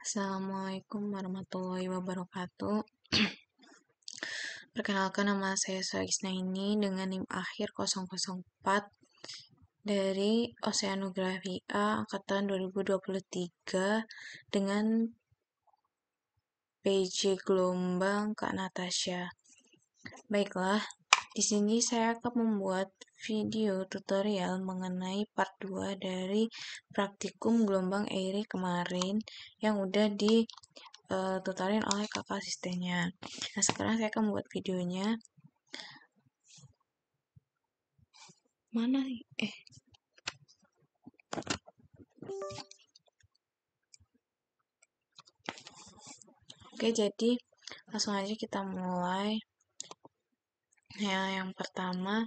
Assalamualaikum warahmatullahi wabarakatuh. Perkenalkan, nama saya Suhagisna ini dengan NIM akhir 004 dari Oceanografi A angkatan 2023 dengan PJ gelombang Kak Natasha. Baiklah, di sini saya akan membuat video tutorial mengenai part 2 dari praktikum gelombang Airy kemarin yang udah tutorin oleh kakak asistennya. Nah, sekarang saya akan membuat videonya. Mana nih? Oke, jadi langsung aja kita mulai. Yang pertama,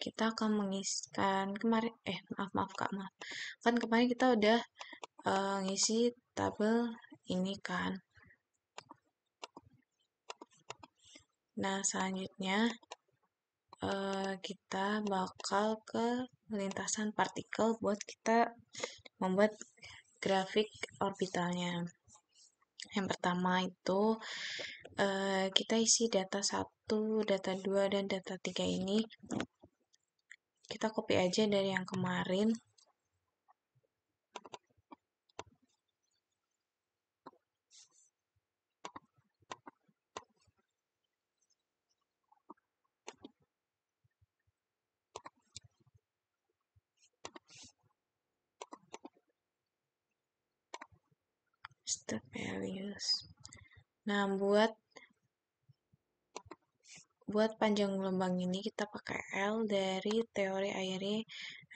kita akan mengisikan kemarin, maaf kak, maaf. Kan kemarin kita udah ngisi tabel ini kan. Nah, selanjutnya kita bakal ke lintasan partikel buat kita membuat grafik orbitalnya. Yang pertama itu kita isi data 1, data 2, dan data 3 ini. Kita copy aja dari yang kemarin. Step values. Nah, buat panjang gelombang ini kita pakai L dari teori Airy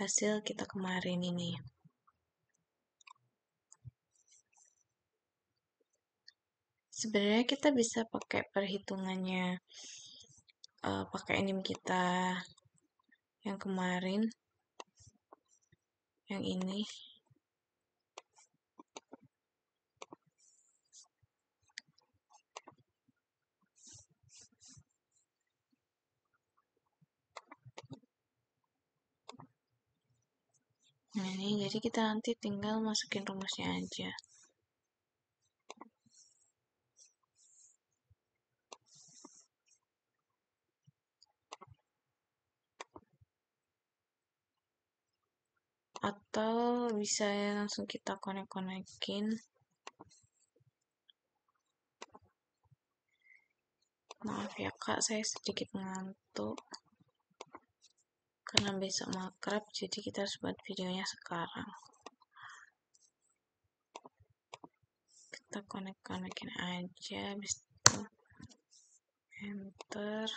hasil kita kemarin ini. Sebenarnya kita bisa pakai perhitungannya pakai NIM kita yang kemarin, yang ini. Nah, ini jadi kita nanti tinggal masukin rumusnya aja. Atau bisa langsung kita konek-konekin. Maaf ya kak, saya sedikit ngantuk karena besok makrab, jadi kita harus buat videonya sekarang. Kita konek-konekin aja, habis itu enter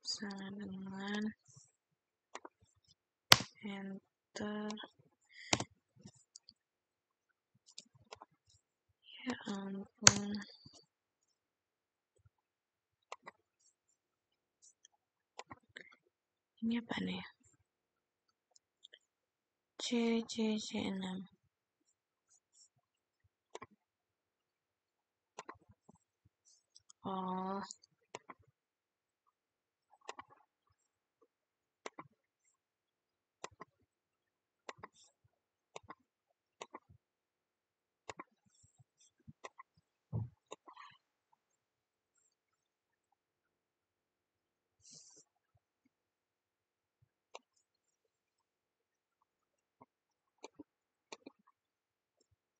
sama dengan enter. Ya ampun, ini apa nih? C6. Oh,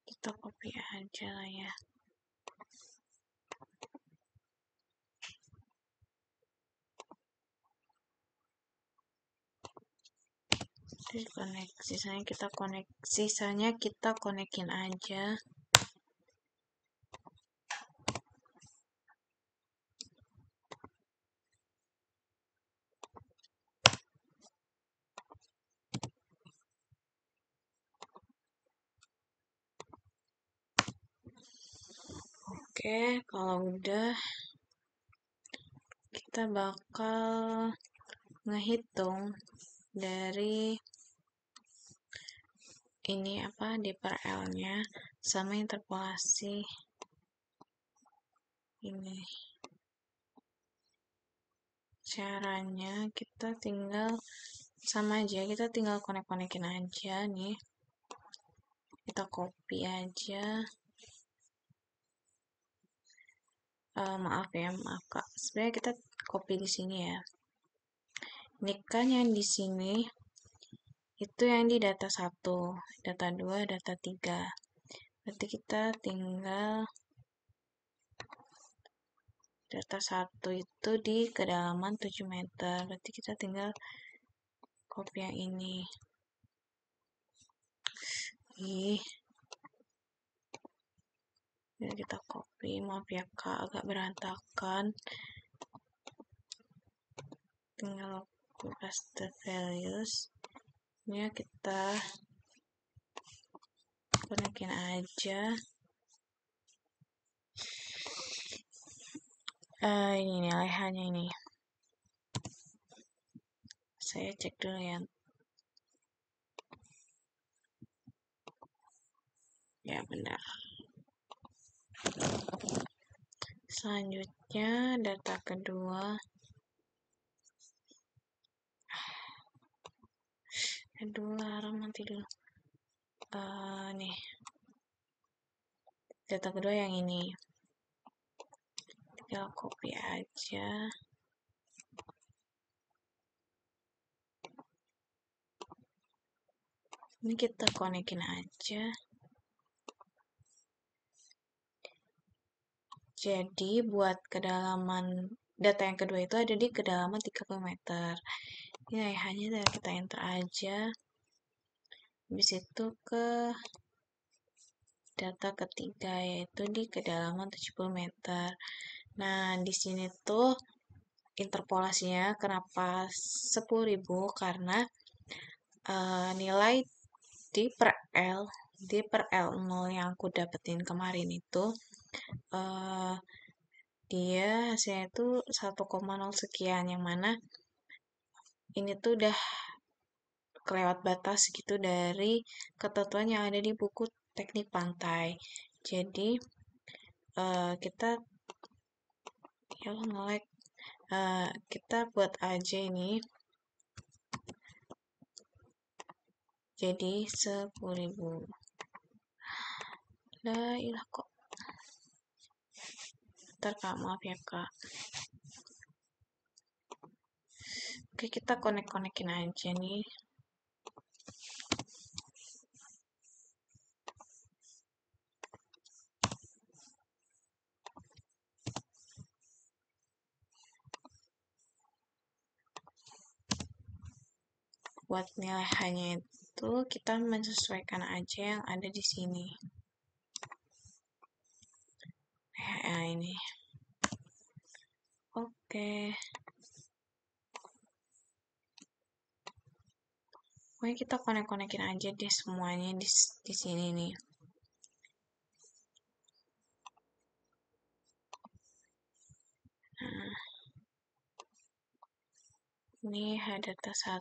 kita copy aja lah ya. Sisanya kita konekin aja. Oke, kalau udah kita bakal ngehitung dari ini D per L-nya sama interpolasi ini. Caranya kita tinggal sama aja, kita tinggal konek-konekin aja nih. kita copy aja. Maaf Kak. Sebenarnya kita copy di sini ya. Ini kan yang di sini itu yang di data 1, data 2, data 3. Berarti kita tinggal data 1 itu di kedalaman 7 meter. Berarti kita tinggal copy yang ini. Jadi kita copy, maaf ya Kak, agak berantakan. Tinggal paste values. Ini kita konekin aja. Ini nilai hanya ini. Saya cek dulu ya. Ya benar. Selanjutnya data kedua. Aduh, larang nanti dulu. Nih. Data kedua yang ini. Tinggal copy aja. Ini kita konekin aja. Jadi buat kedalaman data yang kedua itu ada di kedalaman 30 meter. Ini hanya kita enter aja. Habis itu ke data ketiga yaitu di kedalaman 70 meter. Nah, di sini tuh interpolasinya kenapa 10.000 karena nilai di per L0 yang aku dapetin kemarin itu dia hasilnya itu 1,0 sekian, yang mana ini tuh udah kelewat batas gitu dari ketentuan yang ada di buku teknik pantai. Jadi kita ya nge-like kita buat aja ini jadi 10.000. Lah ilah kok. Ntar Kak, maaf ya Kak. Oke, kita konek-konekin aja nih. Buat nilai hanya itu kita menyesuaikan aja yang ada di sini. Nah, ini. Oke. Pokoknya kita konek-konekin aja deh semuanya di sini nih. Nah, ini data 1.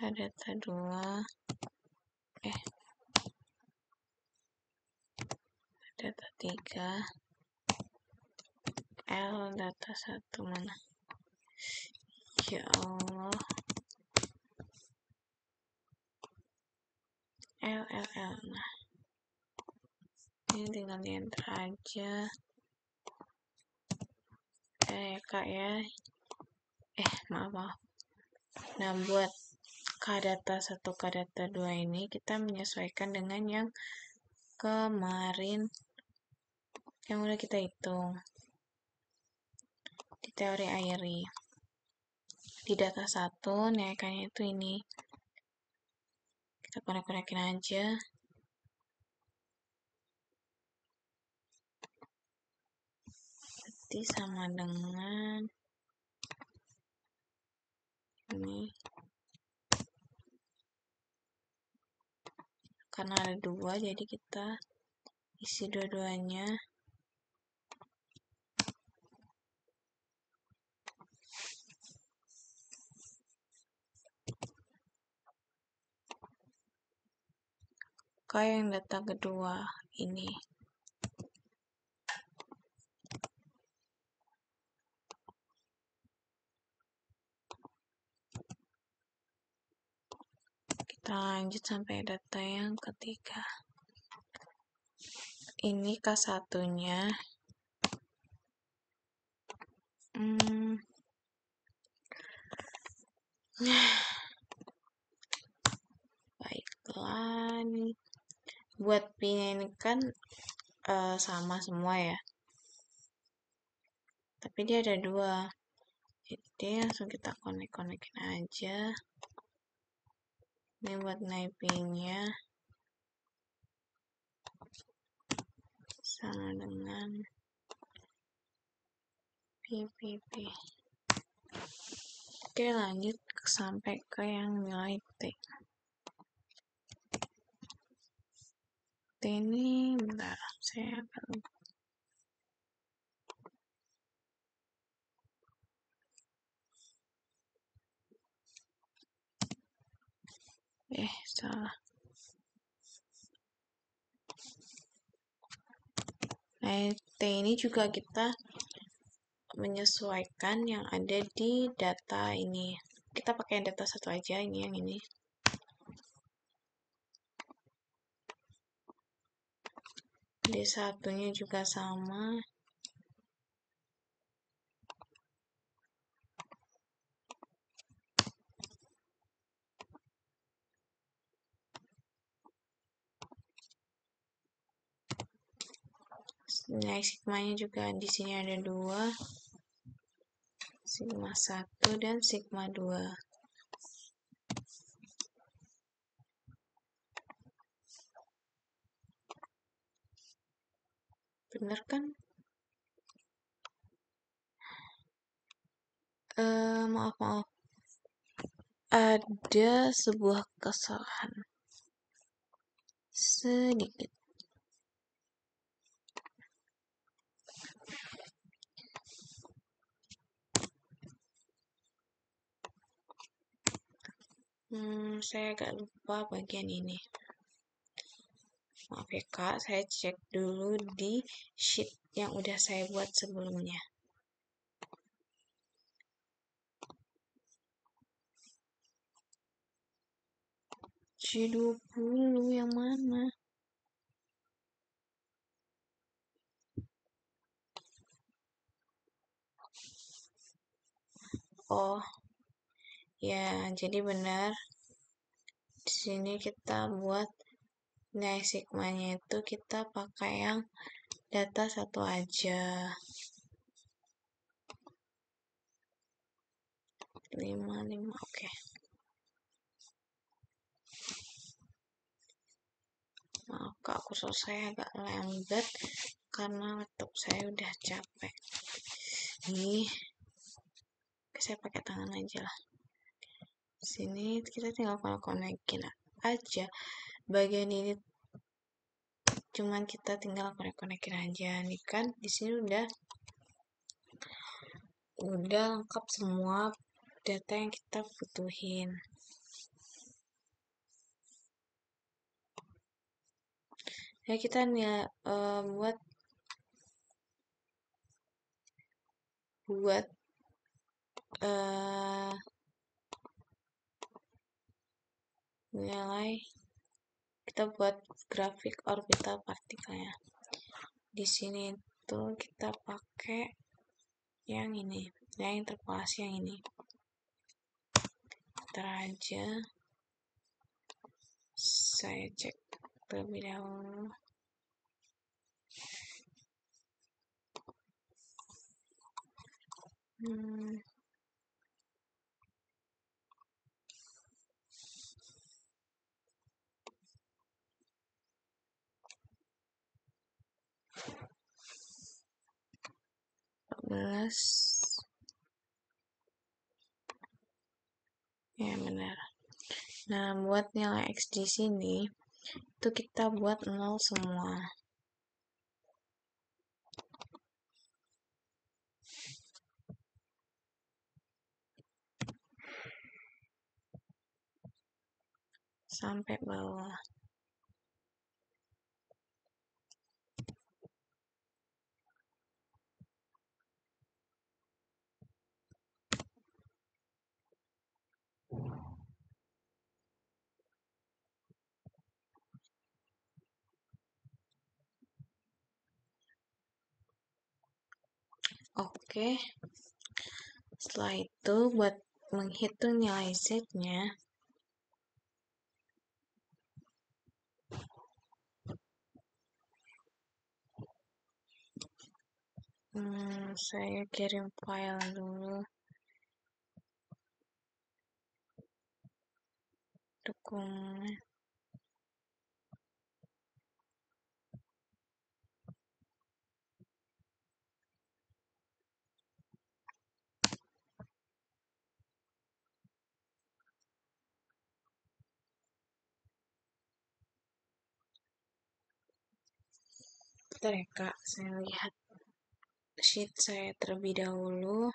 Data 2. Data 3. L data 1 mana? Ya Allah. L. Nah. Ini tinggal di enter aja. Kak ya. Maaf. Nah, buat K-data 1, K-data 2 ini kita menyesuaikan dengan yang kemarin yang udah kita hitung di teori AIRI. Di data 1 naikannya itu ini. Kita konek-konekin aja. Berarti sama dengan ini. Karena ada 2, jadi kita isi dua-duanya. Kayak yang data kedua ini. Kita lanjut sampai data yang ketiga. Ini K1-nya. Baiklah, nih. Buat P-nya ini kan sama semua ya. Tapi dia ada 2. Jadi langsung kita konek-konekin aja. Ini buat naik P-nya. Sama dengan P. Oke, lanjut sampai ke yang nilai T. T ini, bentar, saya akan salah. Nah, T ini juga kita menyesuaikan yang ada di data ini. Kita pakai data satu aja, ini yang ini. D1-nya juga sama. Nilai sigmanya juga di sini ada 2. Sigma 1 dan sigma 2. Bener kan? Maaf. Ada sebuah kesalahan. Sedikit. Saya agak lupa bagian ini. Maaf ya Kak, saya cek dulu di sheet yang udah saya buat sebelumnya. C20 yang mana? Oh, ya, jadi benar. Di sini kita buat nilai sigmanya itu kita pakai yang data satu aja. 55, oke. Maaf Kak, kursor saya agak lambat karena laptop saya udah capek. Nih, saya pakai tangan aja lah. Sini kita tinggal konekin aja. Bagian ini cuman kita tinggal konekin aja. Nih kan di sini udah lengkap semua data yang kita butuhin. Ya kita buat nilai, kita buat grafik orbital partikelnya. Di sini tuh kita pakai yang ini, yang interpolasi yang ini. Ntar aja saya cek terlebih dahulu. Ya benar. Nah, buat nilai X di sini itu kita buat 0 semua. Sampai bawah. Oke. Setelah itu, buat menghitung nilai Z-nya, saya kirim file dulu dokumen. Bentar ya Kak, saya lihat sheet saya terlebih dahulu.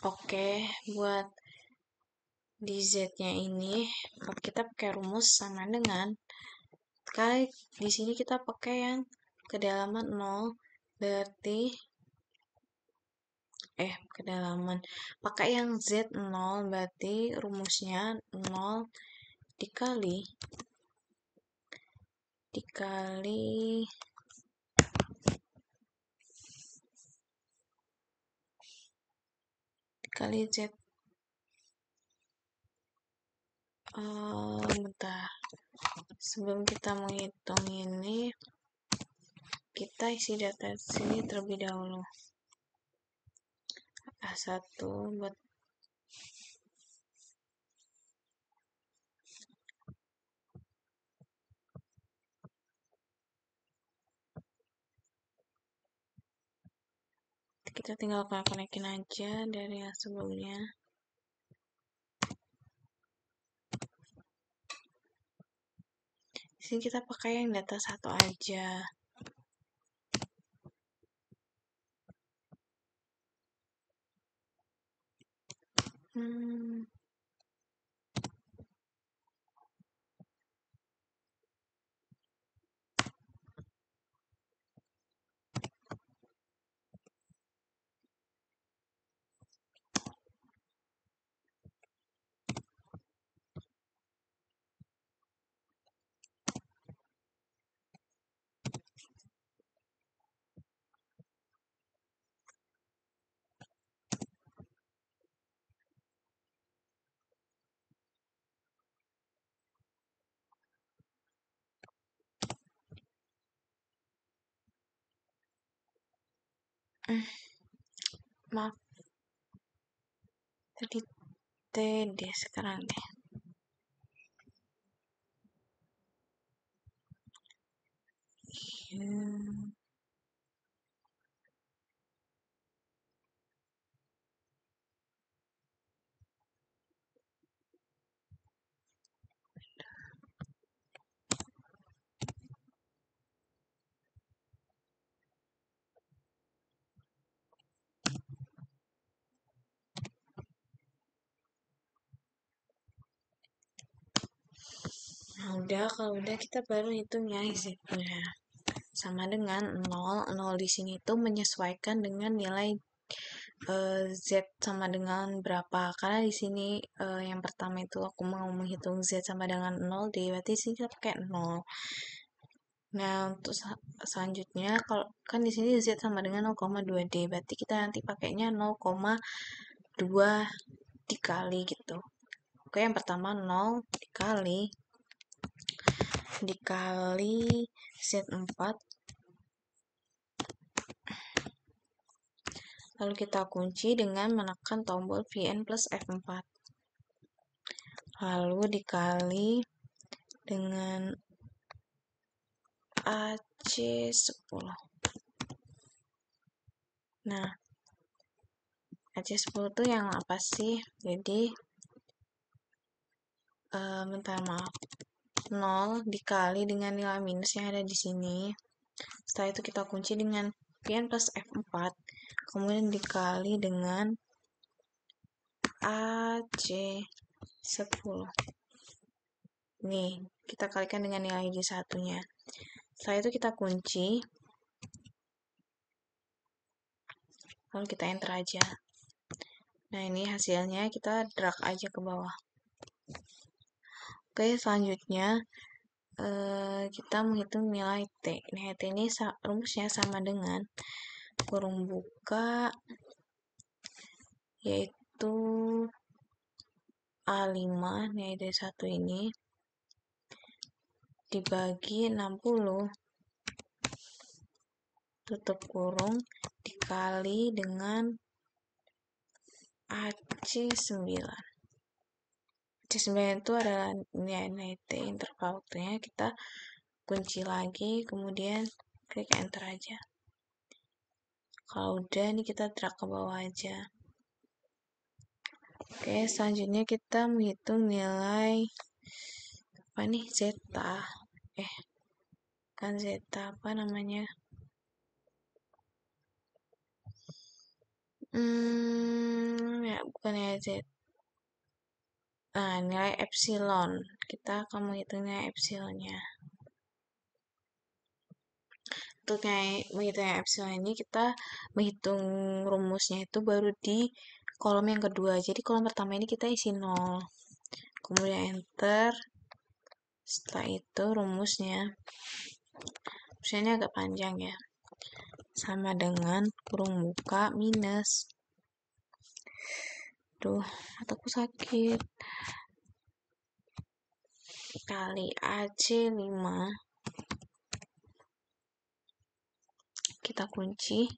Oke, buat di Z-nya ini kita pakai rumus sama dengan kali di sini kita pakai yang kedalaman 0, berarti kedalaman pakai yang Z0, berarti rumusnya 0 dikali Z. Bentar, sebelum kita menghitung ini, kita isi data sini terlebih dahulu. A1 buat kita tinggal konekin aja dari yang sebelumnya. Di sini kita pakai yang data 1 aja. Maaf, tadi TD sekarang deh. Nah, kalau udah kita baru hitung ya Z-nya. Sama dengan 0. 0 di sini itu menyesuaikan dengan nilai Z sama dengan berapa. Karena di sini yang pertama itu aku mau menghitung Z sama dengan 0 D, berarti di sini kita pakai 0. Nah, untuk selanjutnya kalau kan di sini Z sama dengan 0,2 D, berarti kita nanti pakainya 0,2 dikali gitu. Oke, yang pertama 0 dikali Z4, lalu kita kunci dengan menekan tombol Vn plus F4, lalu dikali dengan AC10. Nah, AC10 itu yang apa sih? Jadi maaf, 0 dikali dengan nilai minus yang ada di sini. Setelah itu kita kunci dengan Vn plus F4, kemudian dikali dengan AC10. Nih, kita kalikan dengan nilai J1-nya. Setelah itu kita kunci, lalu kita enter aja. Nah, ini hasilnya kita drag aja ke bawah. Oke, selanjutnya kita menghitung nilai T. Nilai T ini rumusnya sama dengan kurung buka, yaitu A5, nilai dari 1 ini, dibagi 60, tutup kurung, dikali dengan AC9. AC9 itu adalah nilai T interval waktunya. Kita kunci lagi, kemudian klik enter aja. Kalau udah, ini kita drag ke bawah aja. Oke, selanjutnya kita menghitung nilai apa nih, zeta. Kan zeta, apa namanya? Ya bukan ya zeta. Nah, nilai epsilon. Kita akan menghitung nilai epsilonnya. Untuk menghitung nilai epsilon ini, kita menghitung rumusnya itu baru di kolom yang kedua. Jadi kolom pertama ini kita isi 0. Kemudian enter. Setelah itu rumusnya ini agak panjang ya. Sama dengan kurung buka minus. Duh, mataku sakit. Kali AC5. Kita kunci.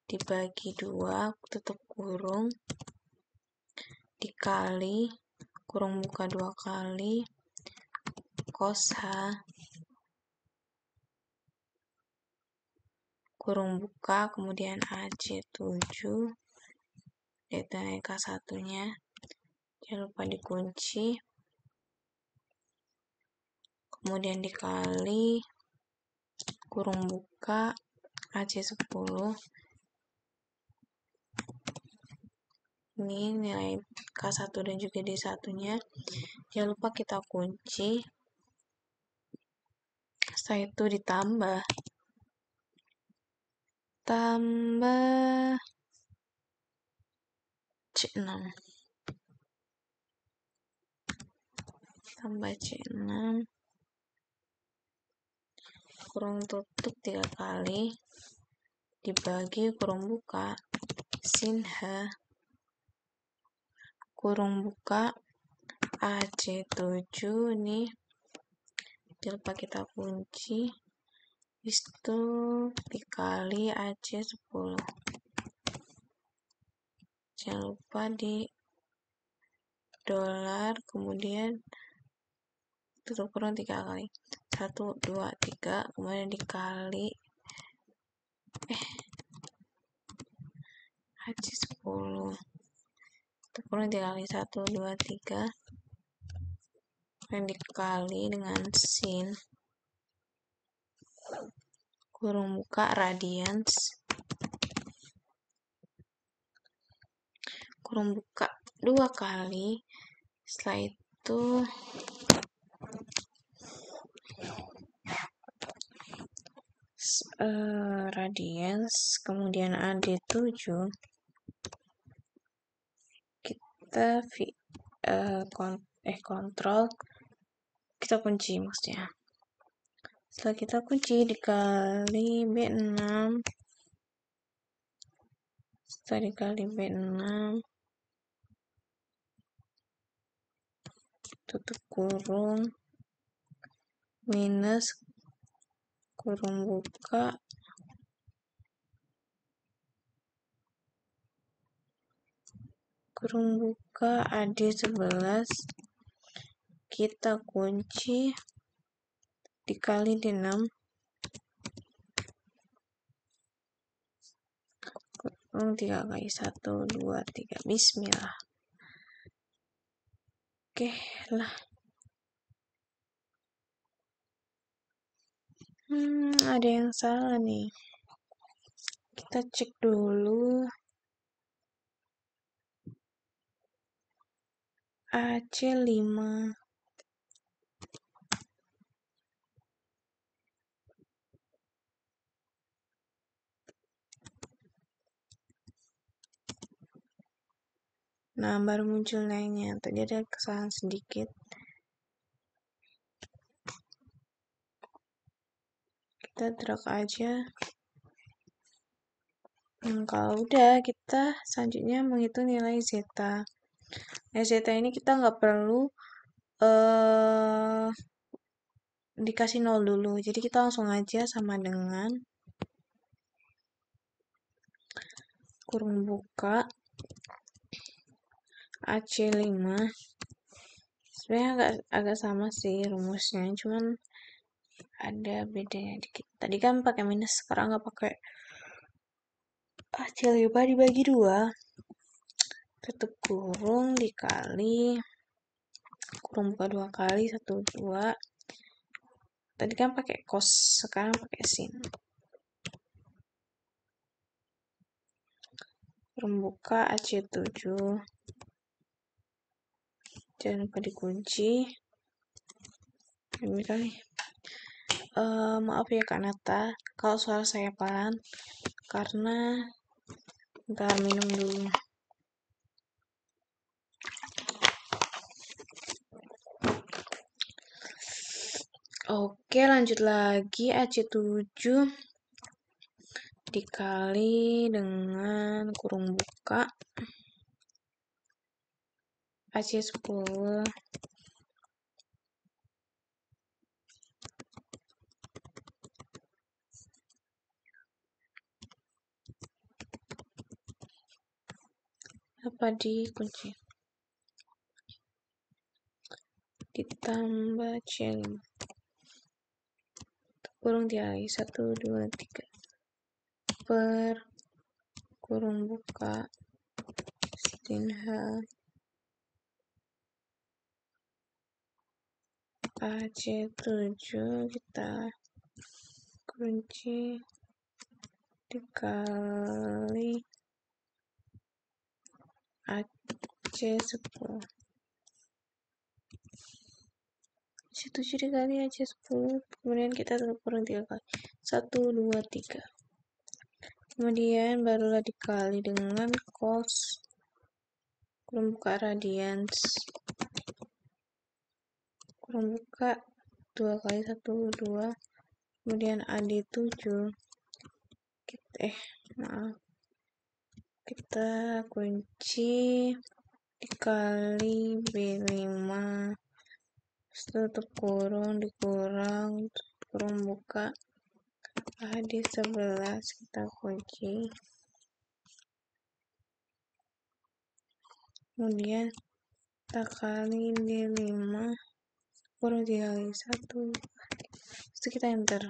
Dibagi 2, tutup kurung. Dikali kurung buka 2 kali cos H kurung buka, kemudian AC7, yaitu nilai K1-nya. Jangan lupa dikunci. Kemudian dikali kurung buka AC10. Ini nilai K1 dan juga D1-nya. Jangan lupa kita kunci. Setelah itu ditambah C6. Tambah C6. Kurung tutup 3 kali. Dibagi kurung buka sin H kurung buka AC7 nih. Jangan lupa kita kunci. Itu dikali AC10. Jangan lupa di dolar, kemudian tutup kurung 3 kali. 1, 2, 3, kemudian dikali AC10. Tutup kurung 3 kali. 1, 2, 3. Kemudian dikali dengan sin kurung buka radians kurung buka 2 kali. Setelah itu radians, kemudian AD7, kita kontrol, kita kunci maksudnya. Setelah kita kunci dikali B6, setelah dikali B6, tutup kurung, minus kurung buka AD11, kita kunci dikali D6, kurung 3 kali. 1, 2, 3. Bismillah. Oke lah. Ada yang salah nih. Kita cek dulu. AC5. Nah, baru muncul nilainya. Tadi ada kesalahan sedikit. Kita drag aja. Kalau udah, kita selanjutnya menghitung nilai zeta. Nah, zeta ini kita nggak perlu dikasih 0 dulu. Jadi kita langsung aja sama dengan kurung buka AC5. Sebenarnya agak sama sih rumusnya, cuman ada bedanya dikit. Tadi kan pakai minus, sekarang nggak pakai AC5 dibagi 2. Tutup kurung dikali kurung buka 2 kali 1 2. Tadi kan pakai cos, sekarang pakai sin. Kurung buka AC7. Jangan lupa dikunci. Ini kali. Maaf ya Kak Nata, kalau suara saya pelan, karena ntar minum dulu. Oke, lanjut lagi. AC7 dikali dengan kurung buka AC10 apa dikunci ditambah C5 kurung dikali 1 2 3 per kurung buka sin H AC7 kita kunci dikali AC10 C7 dikali AC10, kemudian kita tetap kurang 3 kali 1 2 3, kemudian barulah dikali dengan cos kurung buka radians kurung buka 2 kali 1 2, kemudian AD7 kita kunci dikali B5 tutup kurung dikurang kurung buka AD11 kita kunci, kemudian kita kali D5 kurung dikali 1 itu kita enter.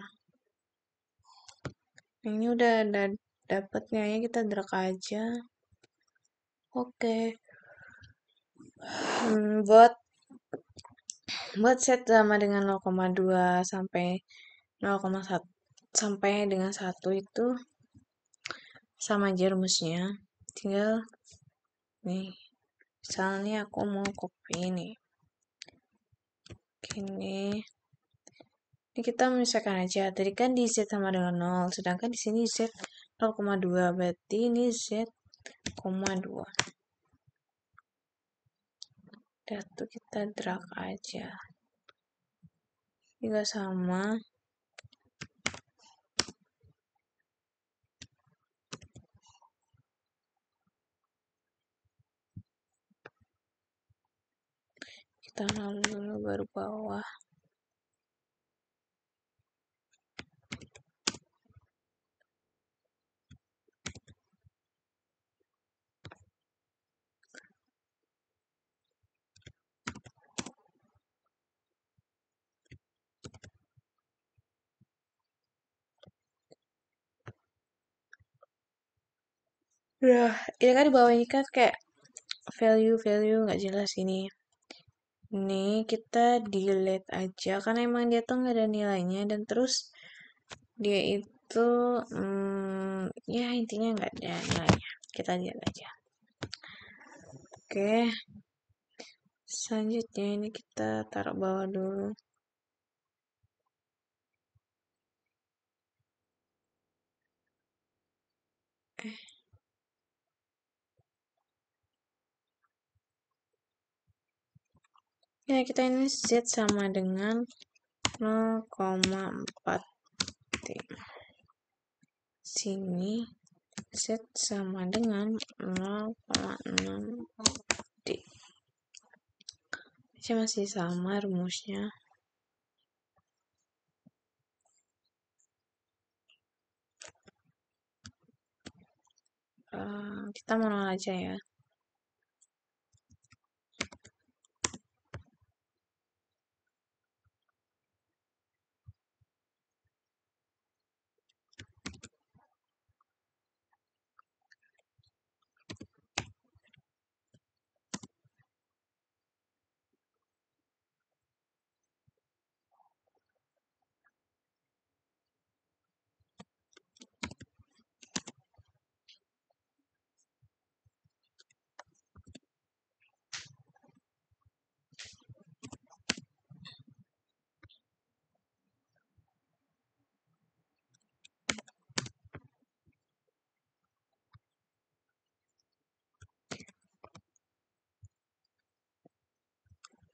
Nah, ini udah dapatnya ya, kita drag aja. Oke. Buat set sama dengan 0,2 sampai 0,1 sampai dengan 1 itu sama aja rumusnya. Tinggal nih, misalnya aku mau copy nih. Gini. Ini kita memisahkan aja. Tadi kan di Z sama dengan 0, sedangkan di sini Z 0,2, berarti ini Z, 2. Udah tuh kita drag aja. Juga sama. Kita lalu dulu baru bawah. Udah, ini kan di bawah ini kan kayak value nggak jelas ini. Ini kita delete aja karena emang dia tuh nggak ada nilainya, dan terus dia itu ya intinya nggak ada nilainya. Kita lihat aja. Oke. Selanjutnya ini kita taruh bawah dulu. Ya, kita ini Z sama dengan 0,4 T. Sini Z sama dengan 0,6 D. Ini masih sama rumusnya. Kita manual aja ya.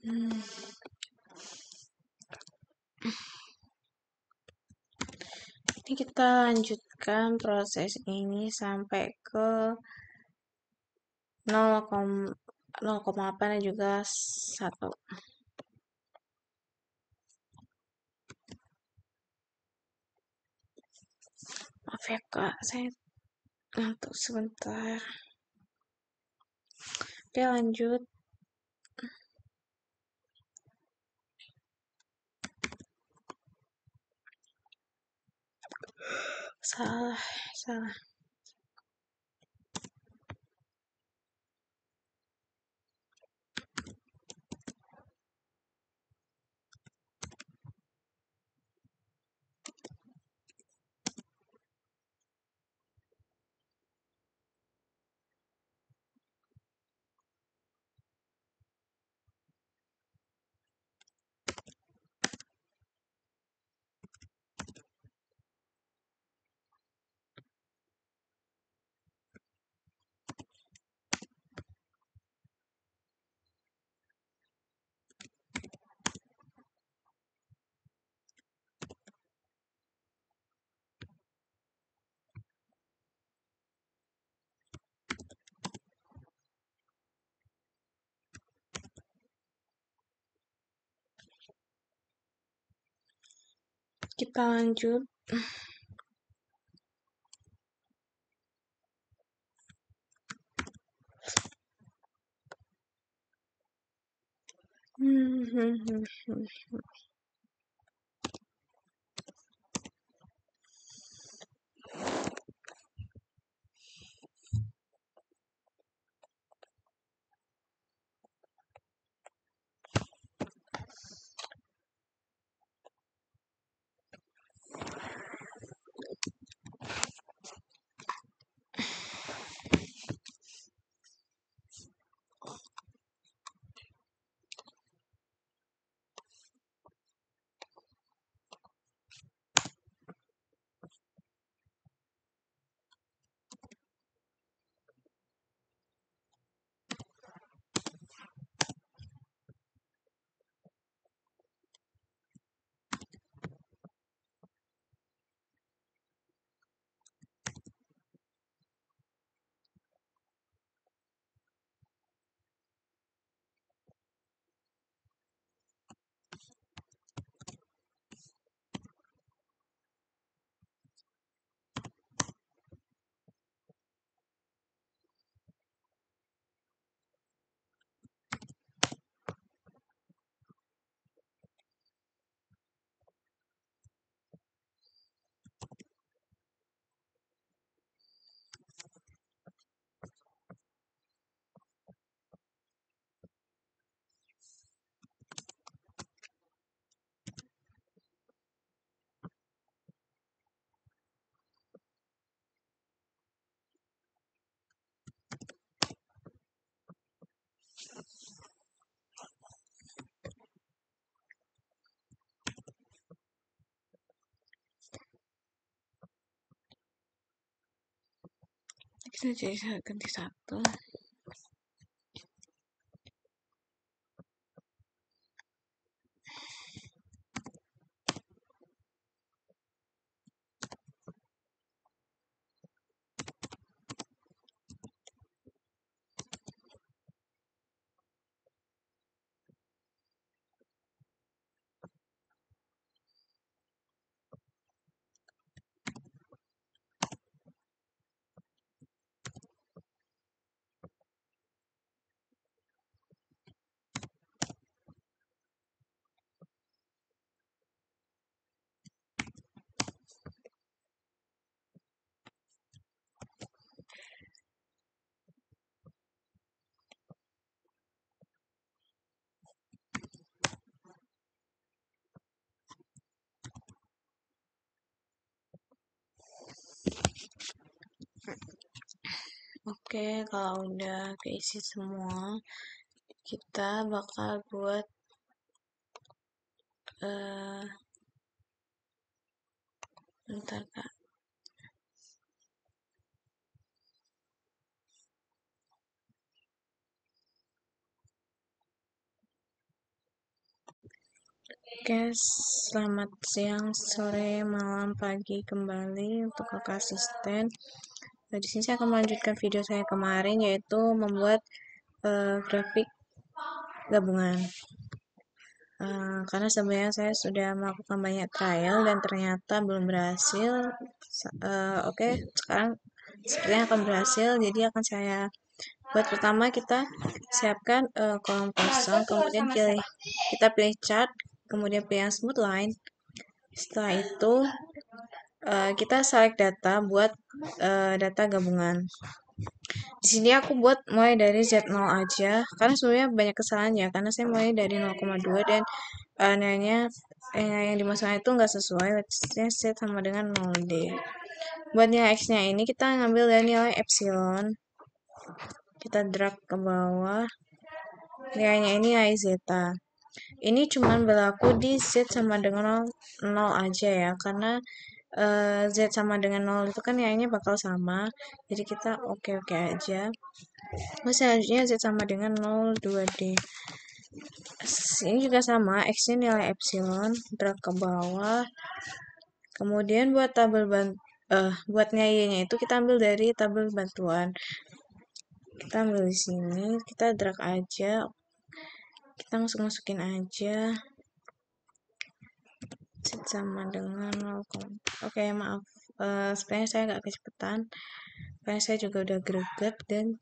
Ini kita lanjutkan proses ini sampai ke 0,8 dan juga 1. Maaf ya kak, saya ngantuk sebentar. Oke, lanjut. Salah. Kita lanjut. Kita jadi ganti 1. Oke, kalau udah keisi semua, kita bakal buat bentar Kak. Oke, selamat siang, sore, malam, pagi kembali untuk kakak asisten. Nah, di sini saya akan melanjutkan video saya kemarin, yaitu membuat grafik gabungan. Karena sebenarnya saya sudah melakukan banyak trial dan ternyata belum berhasil. Oke, sekarang sepertinya akan berhasil, jadi akan saya buat. Pertama kita siapkan kolom kosong, kemudian kita pilih chart, kemudian pilih yang smooth line. Setelah itu kita select data buat data gabungan. Di sini aku buat mulai dari Z0 aja, karena sebenarnya banyak kesalahan ya, karena saya mulai dari 0,2 dan nilainya yang dimasukkan itu nggak sesuai, let's set sama dengan 0D. Buat nilai X-nya ini kita ngambil dari nilai epsilon, kita drag ke bawah, nilainya ini nilai zeta. Ini cuman berlaku di Z sama dengan 0 aja ya, karena Z sama dengan 0 itu kan nilainya bakal sama, jadi kita oke-oke aja. Terus selanjutnya Z sama dengan 0, 2D. Ini juga sama, X-nya nilai epsilon, drag ke bawah. Kemudian buat buat nilai Y-nya itu kita ambil dari tabel bantuan. Kita ambil di sini, kita drag aja. Kita masukin aja. Z sama dengan 0, oke, maaf. Sebenarnya saya agak kecepatan. Karena saya juga udah greget dan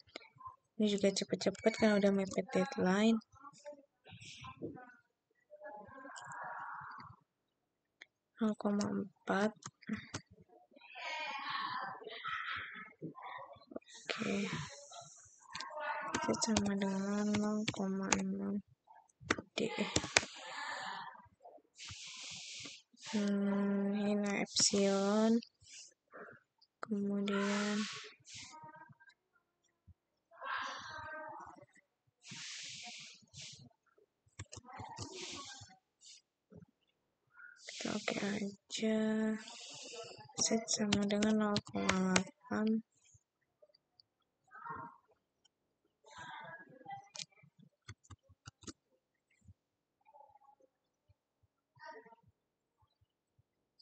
ini juga cepet-cepet karena udah mepet deadline. Oke, Z sama dengan 0,6 D. Ini epsilon, kemudian kita oke aja. Z sama dengan 0,8.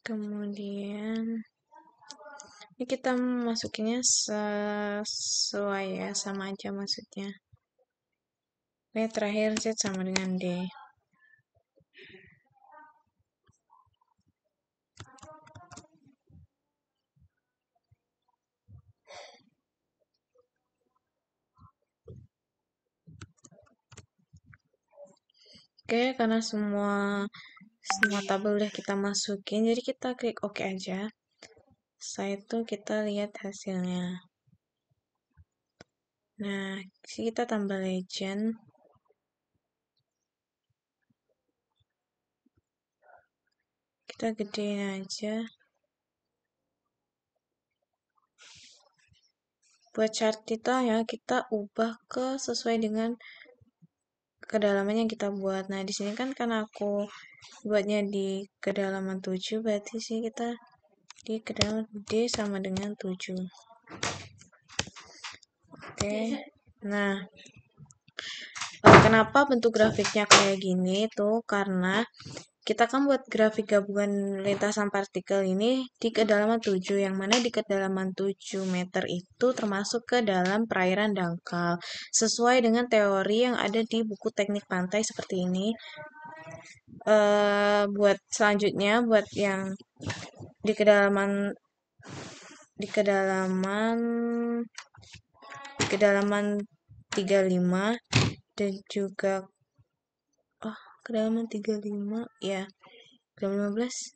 Kemudian ini kita masukinnya sesuai ya, sama aja maksudnya. Oke, terakhir Z sama dengan D. Oke, karena semua tabel udah kita masukin, jadi kita klik OK aja. Setelah itu kita lihat hasilnya. Nah, sini kita tambah legend. Kita gedein aja. Buat chart detailnya kita ubah ke sesuai dengan kedalaman yang kita buat. Nah, di sini kan karena aku buatnya di kedalaman 7, berarti sih kita di kedalaman D sama dengan 7. Oke. Nah, kenapa bentuk grafiknya kayak gini tuh? Karena kita kan buat grafik gabungan lintasan partikel ini di kedalaman 7, yang mana di kedalaman 7 meter itu termasuk ke dalam perairan dangkal. Sesuai dengan teori yang ada di buku teknik pantai seperti ini. Buat selanjutnya, buat yang di kedalaman 35 dan juga kedalaman 35 ya, kedalaman 15.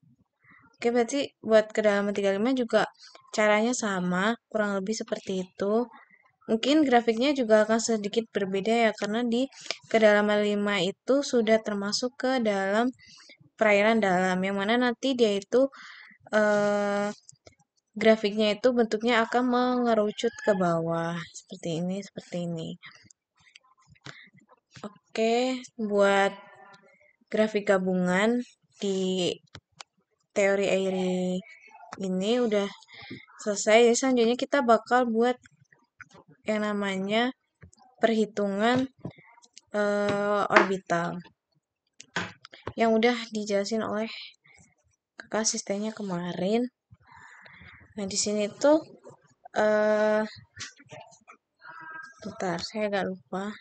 Oke, berarti buat kedalaman 35 juga caranya sama, kurang lebih seperti itu. Mungkin grafiknya juga akan sedikit berbeda ya, karena di kedalaman 5 itu sudah termasuk ke dalam perairan dalam, yang mana nanti dia itu grafiknya itu bentuknya akan mengerucut ke bawah seperti ini, seperti ini. Oke, buat grafik gabungan di teori Airy ini udah selesai. Jadi selanjutnya kita bakal buat yang namanya perhitungan orbital yang udah dijelasin oleh kakak asistennya kemarin. Nah, di sini tuh bentar, saya agak lupa.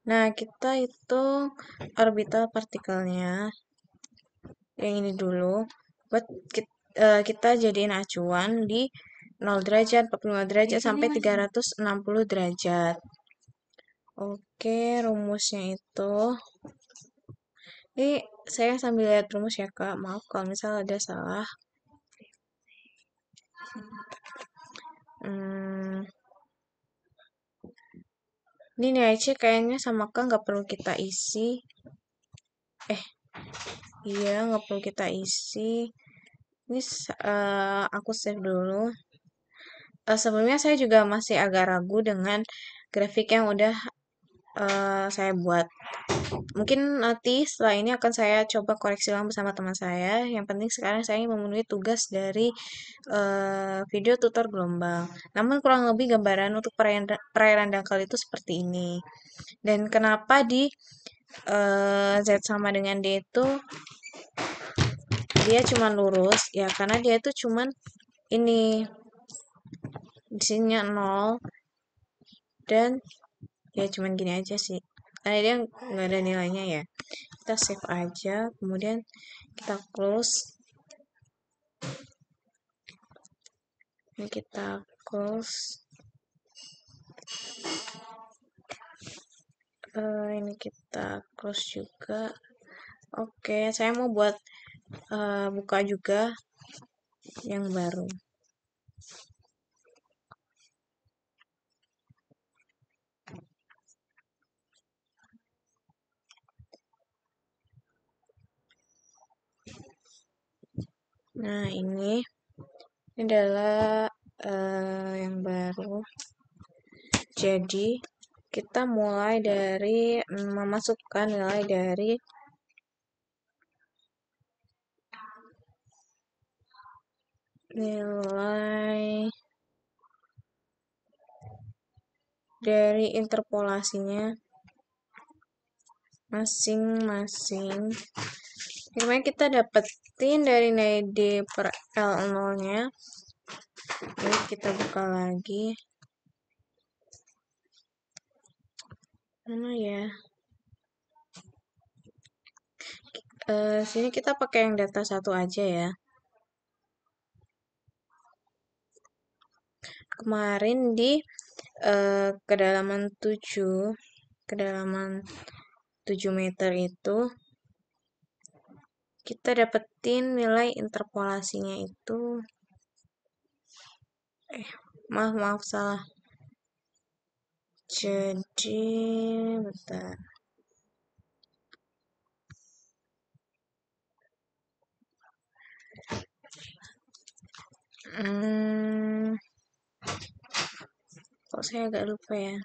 Nah, kita hitung orbital partikelnya. Yang ini dulu. Buat kita jadiin acuan di 0 derajat, 45 derajat, sampai 360 derajat. Oke, rumusnya itu. Ini saya sambil lihat rumus ya, Kak. Maaf kalau misal ada salah. Ini nilai C kayaknya sama Kak, nggak perlu kita isi. Iya, nggak perlu kita isi. Ini aku save dulu. Sebelumnya saya juga masih agak ragu dengan grafik yang udah saya buat. Mungkin nanti setelah ini akan saya coba koreksi ulang bersama teman saya. Yang penting sekarang saya memenuhi tugas dari video tutor gelombang. Namun kurang lebih gambaran untuk perairan dangkal itu seperti ini. Dan kenapa di Z sama dengan D itu dia cuma lurus? Ya karena dia itu cuman ini di sininya 0 dan ya cuman gini aja sih. Karena dia nggak ada nilainya ya. Kita save aja, kemudian kita close. Ini kita close. Ini kita close juga. Oke, saya mau buat buka juga yang baru. Nah, ini adalah yang baru. Jadi, kita mulai dari memasukkan nilai dari interpolasinya masing-masing. Kemarin kita dapetin dari nilai D per L0 nya. Jadi kita buka lagi. Mana ya? Sini kita pakai yang data 1 aja ya. Kemarin di kedalaman 7 meter itu kita dapetin nilai interpolasinya itu maaf salah. Jadi bentar. Kok saya agak lupa ya.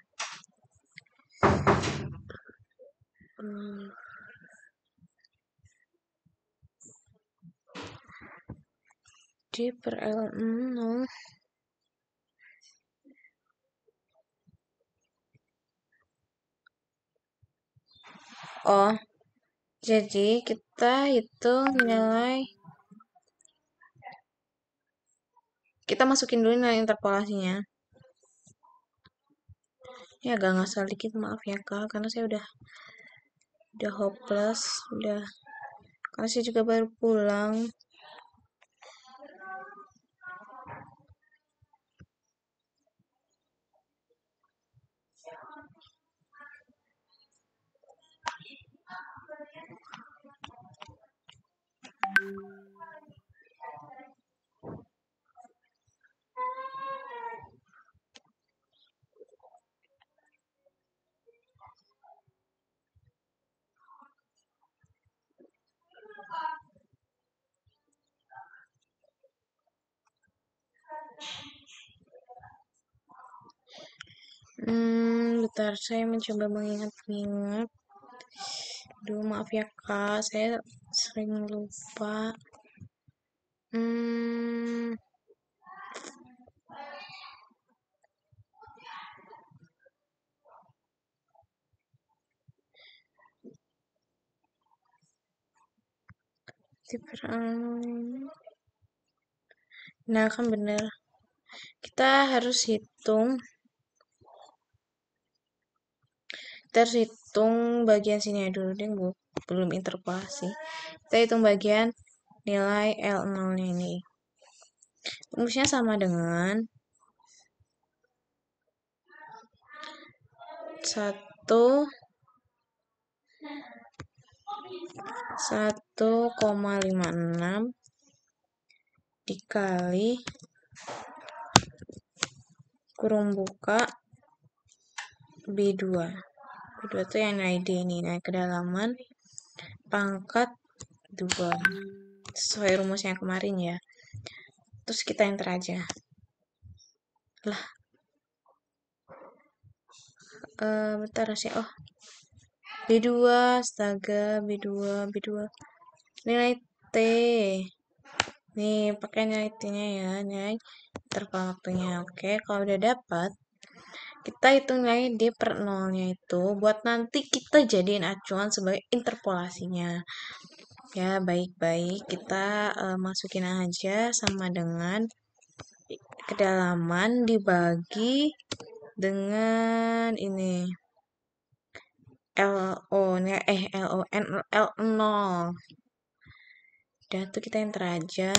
D per L0. Oh, jadi kita hitung nilai, kita masukin dulu nilai interpolasinya. Ini agak ngasal dikit, maaf ya Kak, karena saya udah hopeless, karena saya juga baru pulang. Bentar, saya mencoba mengingat-ingat. Duh, maaf ya Kak, saya sering lupa. Hmm, Nah, kan bener. Kita harus hitung, bagian sini dulu deh, belum interpolasi. Kita hitung bagian nilai L0-nya ini. Rumusnya sama dengan 1,56 dikali kurung buka B2. B2 itu yang nilai D ini, naik kedalaman pangkat 2. Sesuai rumusnya kemarin ya. Terus kita enter aja. Lah, bentar sih. Oh, B2, astaga, B2. Nilai T. Nih, pakai nilai T-nya ya, nilai interval waktunya. Oke, kalau udah dapat, kita hitung nilai D per 0-nya itu buat nanti kita jadiin acuan sebagai interpolasinya. Ya, baik-baik. Kita masukin aja sama dengan kedalaman dibagi dengan ini. L0. Udah tuh kita enter aja.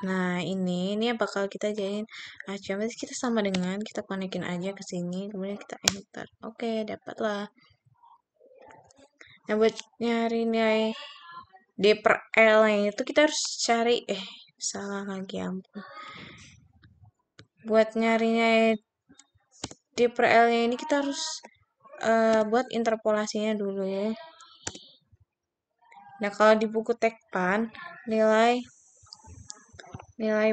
Nah, ini yang bakal kita jadiin acuan. Berarti kita sama dengan kita konekin aja ke sini, kemudian kita enter. Oke, dapatlah. Nah, buat nyari nilai D per L itu kita harus cari salah lagi, ampun. Buat nyari nilai D per L-nya ini kita harus buat interpolasinya dulu ya. Nah, kalau di buku Tekpan nilai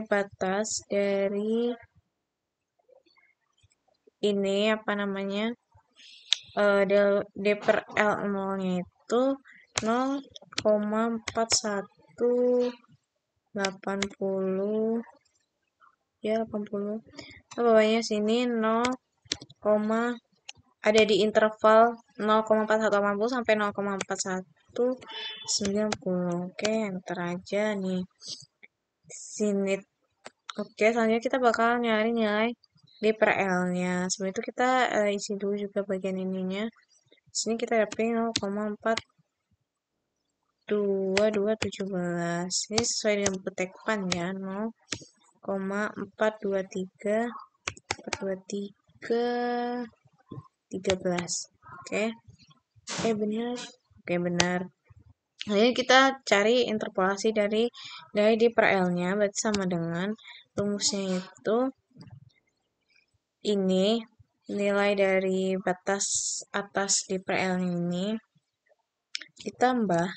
batas dari ini apa namanya? D per L0-nya itu 0,4180 ya 80. Nah, bawahnya sini 0, ada di interval 0,4180 sampai 0,4190. Oke, enter aja nih. Sini. Oke, selanjutnya kita bakal nyari nilai D per L-nya. Sebelum itu kita isi dulu juga bagian ininya. Di sini kita dapetin 0,4217. Ini sesuai dengan buku Tekpan ya, 0,423 13. Oke. Benar. Oke, benar. Jadi kita cari interpolasi dari D per L-nya, berarti sama dengan rumusnya itu ini nilai dari batas atas D per L-nya ini ditambah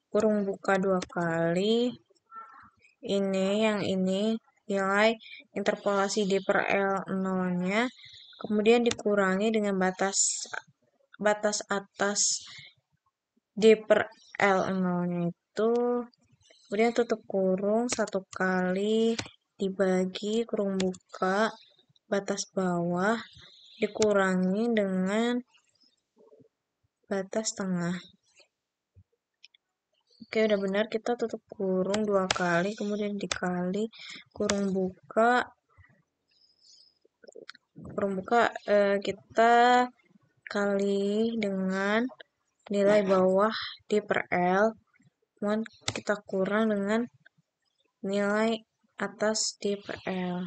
kurung buka 2 kali yang ini nilai interpolasi D per L 0-nya, kemudian dikurangi dengan batas atas D per L 0-nya itu, kemudian tutup kurung 1 kali dibagi kurung buka batas bawah dikurangi dengan batas tengah. Oke, udah benar, kita tutup kurung 2 kali, kemudian dikali kurung buka kita kali dengan nilai bawah D per L, kemudian kita kurang dengan nilai atas D per L.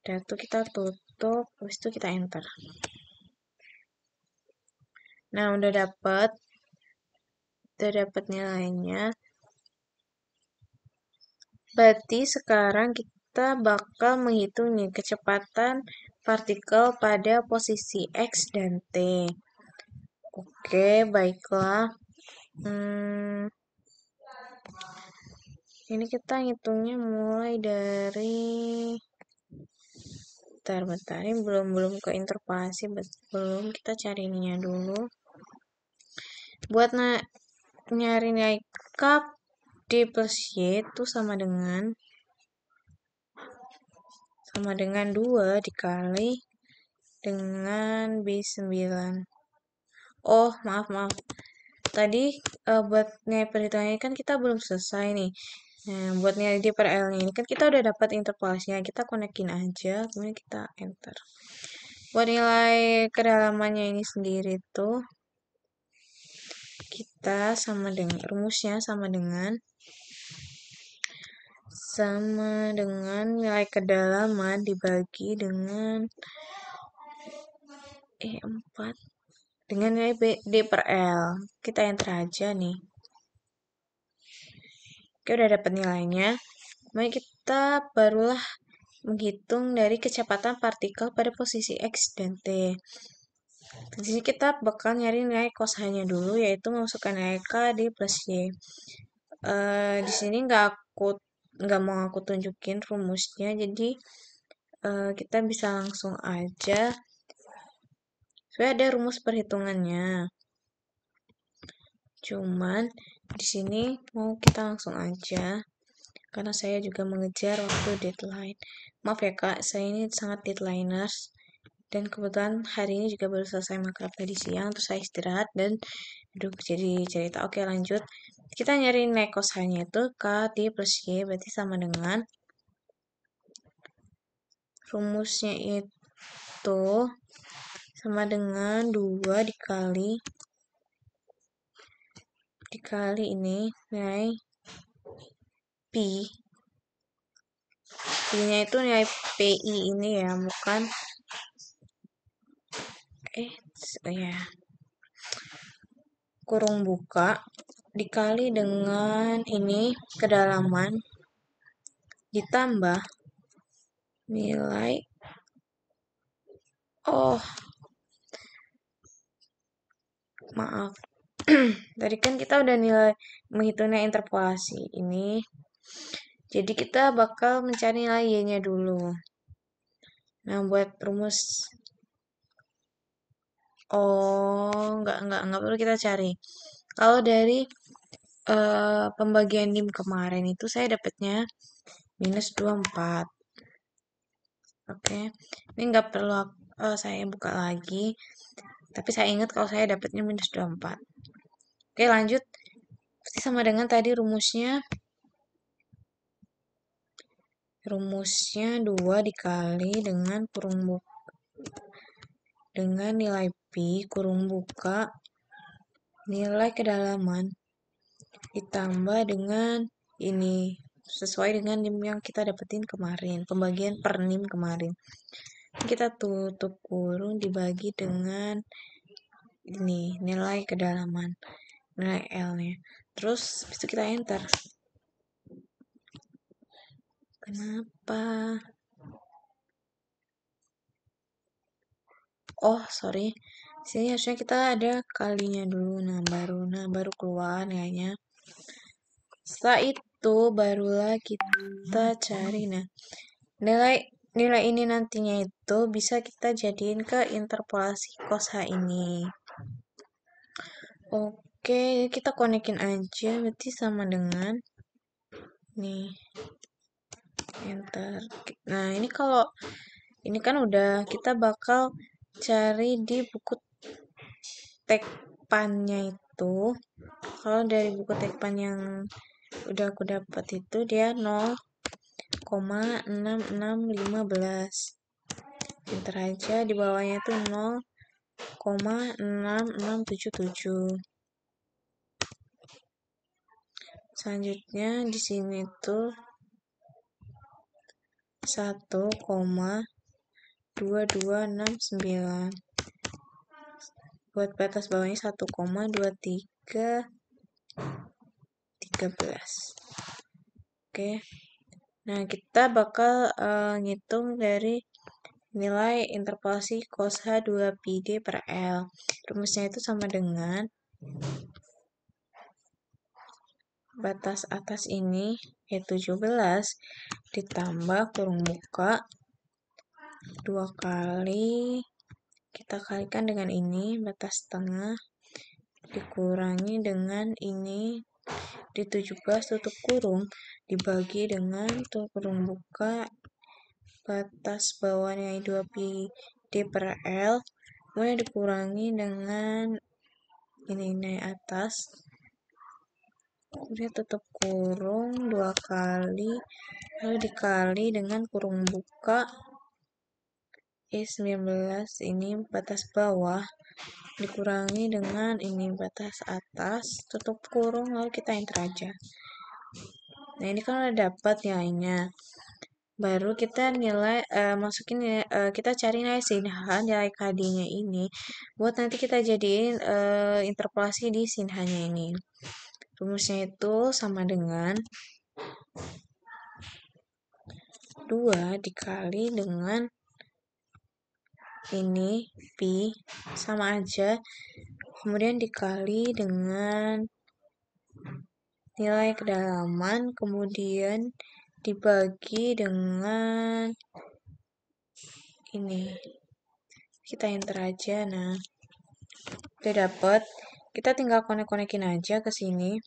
Dan itu kita tutup, habis itu kita enter. Nah, udah dapet nilainya. Berarti sekarang kita bakal menghitung nih kecepatan partikel pada posisi X dan T. Oke, baiklah. Ini kita hitungnya mulai dari bentar. Ini belum ke interpolasi, belum. Kita cari ininya dulu. Buat nyari nilai kap D plus Y itu sama dengan 2 dikali dengan B9. Oh, maaf. Tadi buat nilai perhitungannya kan kita belum selesai nih. Nah, buat nilai D per L-nya ini kan kita udah dapat interpolasinya. Kita konekin aja, kemudian kita enter. Buat nilai kedalamannya ini sendiri tuh kita rumusnya sama dengan nilai kedalaman dibagi dengan 4 dengan nilai D per L. Kita enter aja nih. Oke, udah dapat nilainya. Mari kita barulah menghitung dari kecepatan partikel pada posisi X dan T. Di sini kita bakal nyari nilai cosine-nya dulu, yaitu memasukkan nilai K D plus Y. Di sini nggak mau aku tunjukin rumusnya, jadi kita bisa langsung aja. Soalnya ada rumus perhitungannya. Cuman di sini mau kita langsung aja, karena saya juga mengejar waktu deadline. Maaf ya Kak, saya ini sangat deadliners. Dan kebetulan hari ini juga baru selesai makrab tadi siang, terus saya istirahat dan duduk jadi cerita. Oke, lanjut. Kita nyari nilai cosine itu K D plus Y, berarti sama dengan rumusnya itu sama dengan 2 dikali ini nilai P. P-nya itu nilai PI ini ya, bukan kurung buka dikali dengan ini kedalaman ditambah nilai maaf tadi kan kita udah menghitung nilai interpolasi ini, jadi kita bakal mencari nilai Y-nya dulu. Nah, buat rumus nggak perlu kita cari. Kalau dari pembagian DIM kemarin itu saya dapatnya minus 24. Oke, ini nggak perlu saya buka lagi, tapi saya ingat kalau saya dapatnya minus 24. Oke, lanjut. Pasti sama dengan tadi rumusnya 2 dikali dengan dengan nilai P kurung buka nilai kedalaman ditambah dengan ini sesuai dengan NIM yang kita dapetin kemarin, pembagian per NIM kemarin. Kita tutup kurung dibagi dengan ini nilai kedalaman, nilai L-nya. Terus itu kita enter. Kenapa? Oh, sorry. Sini harusnya kita ada kalinya dulu. Nah, baru keluar nilainya. Setelah itu barulah kita cari. Nah, nilai ini nantinya itu bisa kita jadiin ke interpolasi cos H ini. Oke, kita konekin aja, berarti sama dengan nih enter. Nah, ini kan udah kita bakal cari di buku tekpannya itu. Kalau dari buku tekpan yang udah aku dapat itu dia 0,6615. Enter aja, di bawahnya tuh 0,6677. Selanjutnya di sini tuh 1,2269. Buat batas bawahnya 1,2313. Oke. Nah, kita bakal ngitung dari nilai interpolasi cos H 2πd per L. Rumusnya itu sama dengan batas atas ini yaitu 17 ditambah kurung buka 2 kali kita kalikan dengan ini batas tengah dikurangi dengan ini di 17 tutup kurung dibagi dengan tutup kurung buka batas bawahnya 2 pi d per L kemudian dikurangi dengan ini naik atas kemudian tutup kurung 2 kali lalu dikali dengan kurung buka E19 ini batas bawah dikurangi dengan ini batas atas tutup kurung lalu kita enter aja. Nah ini kan udah dapat nilainya baru kita masukin kita cari nilai sinha nilai KD nya ini buat nanti kita jadiin interpolasi di sinhanya ini. Rumusnya itu sama dengan 2 dikali dengan ini pi sama aja kemudian dikali dengan nilai kedalaman kemudian dibagi dengan ini kita enter aja. Nah udah dapet kita tinggal konek-konekin aja ke sini.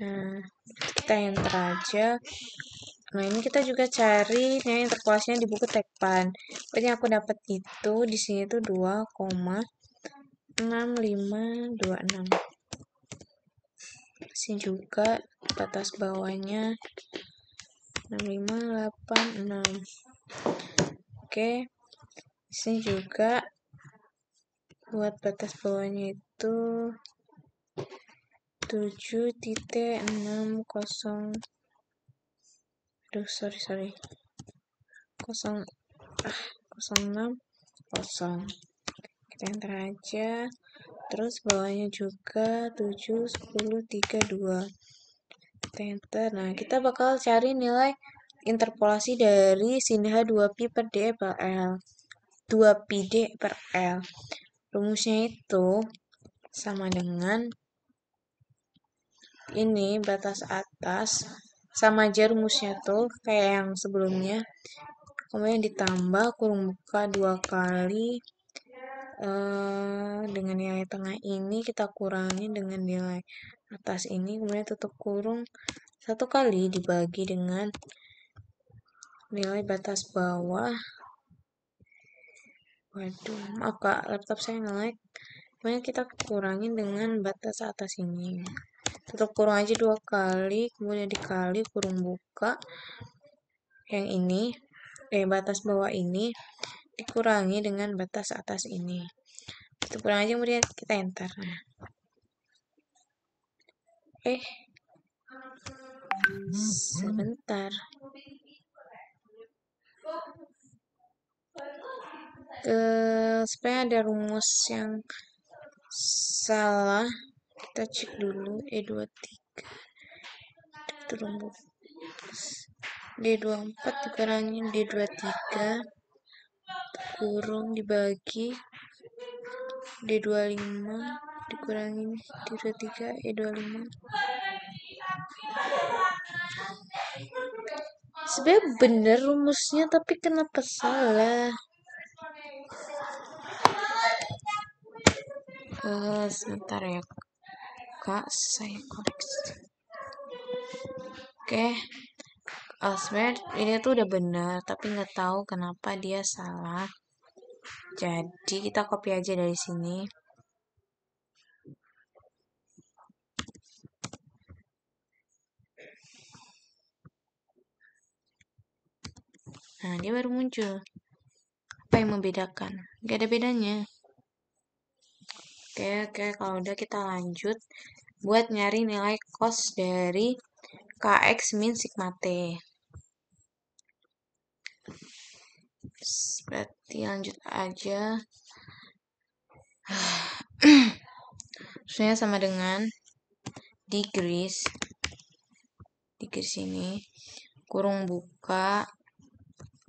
Nah kita enter aja. Nah ini kita juga cari nilai interpolasinya di buku Tekpan. Pokoknya aku dapat itu di sini tuh 2,6526. Sini juga batas bawahnya 6586. Oke. Sini juga buat batas bawahnya itu 7.60. Aduh, sorry. 0,60. Kita enter aja. Terus bawahnya juga 7, 10, 32. Kita enter. Nah, kita bakal cari nilai interpolasi dari sinha 2pi per d per L. 2pi d per L. Rumusnya itu sama dengan ini batas atas sama aja rumusnya tuh kayak yang sebelumnya kemudian ditambah kurung buka 2 kali dengan nilai tengah ini kita kurangi dengan nilai atas ini kemudian tutup kurung 1 kali dibagi dengan nilai batas bawah. Waduh, maaf kak, laptop saya nge-lag. Kemudian kita kurangin dengan batas atas ini. Tutup kurung aja 2 kali, kemudian dikali kurung buka yang ini, batas bawah ini dikurangi dengan batas atas ini. Tutup kurung aja kemudian kita enter. Nah. Sebentar. Supaya ada rumus yang salah kita cek dulu E23 itu rumus D24 dikurangi D23 kurung dibagi D25 dikurangi D23 E25 sebenarnya bener rumusnya tapi kenapa salah. Sebentar ya kak, saya koreksi. Oke. Sebenarnya ini tuh udah benar tapi nggak tahu kenapa dia salah. Jadi kita copy aja dari sini. Nah, dia baru muncul. Apa yang membedakan? Gak ada bedanya. Oke, kalau udah kita lanjut buat nyari nilai cos dari Kx min sigma T. Berarti lanjut aja. Maksudnya sama dengan degrees ini kurung buka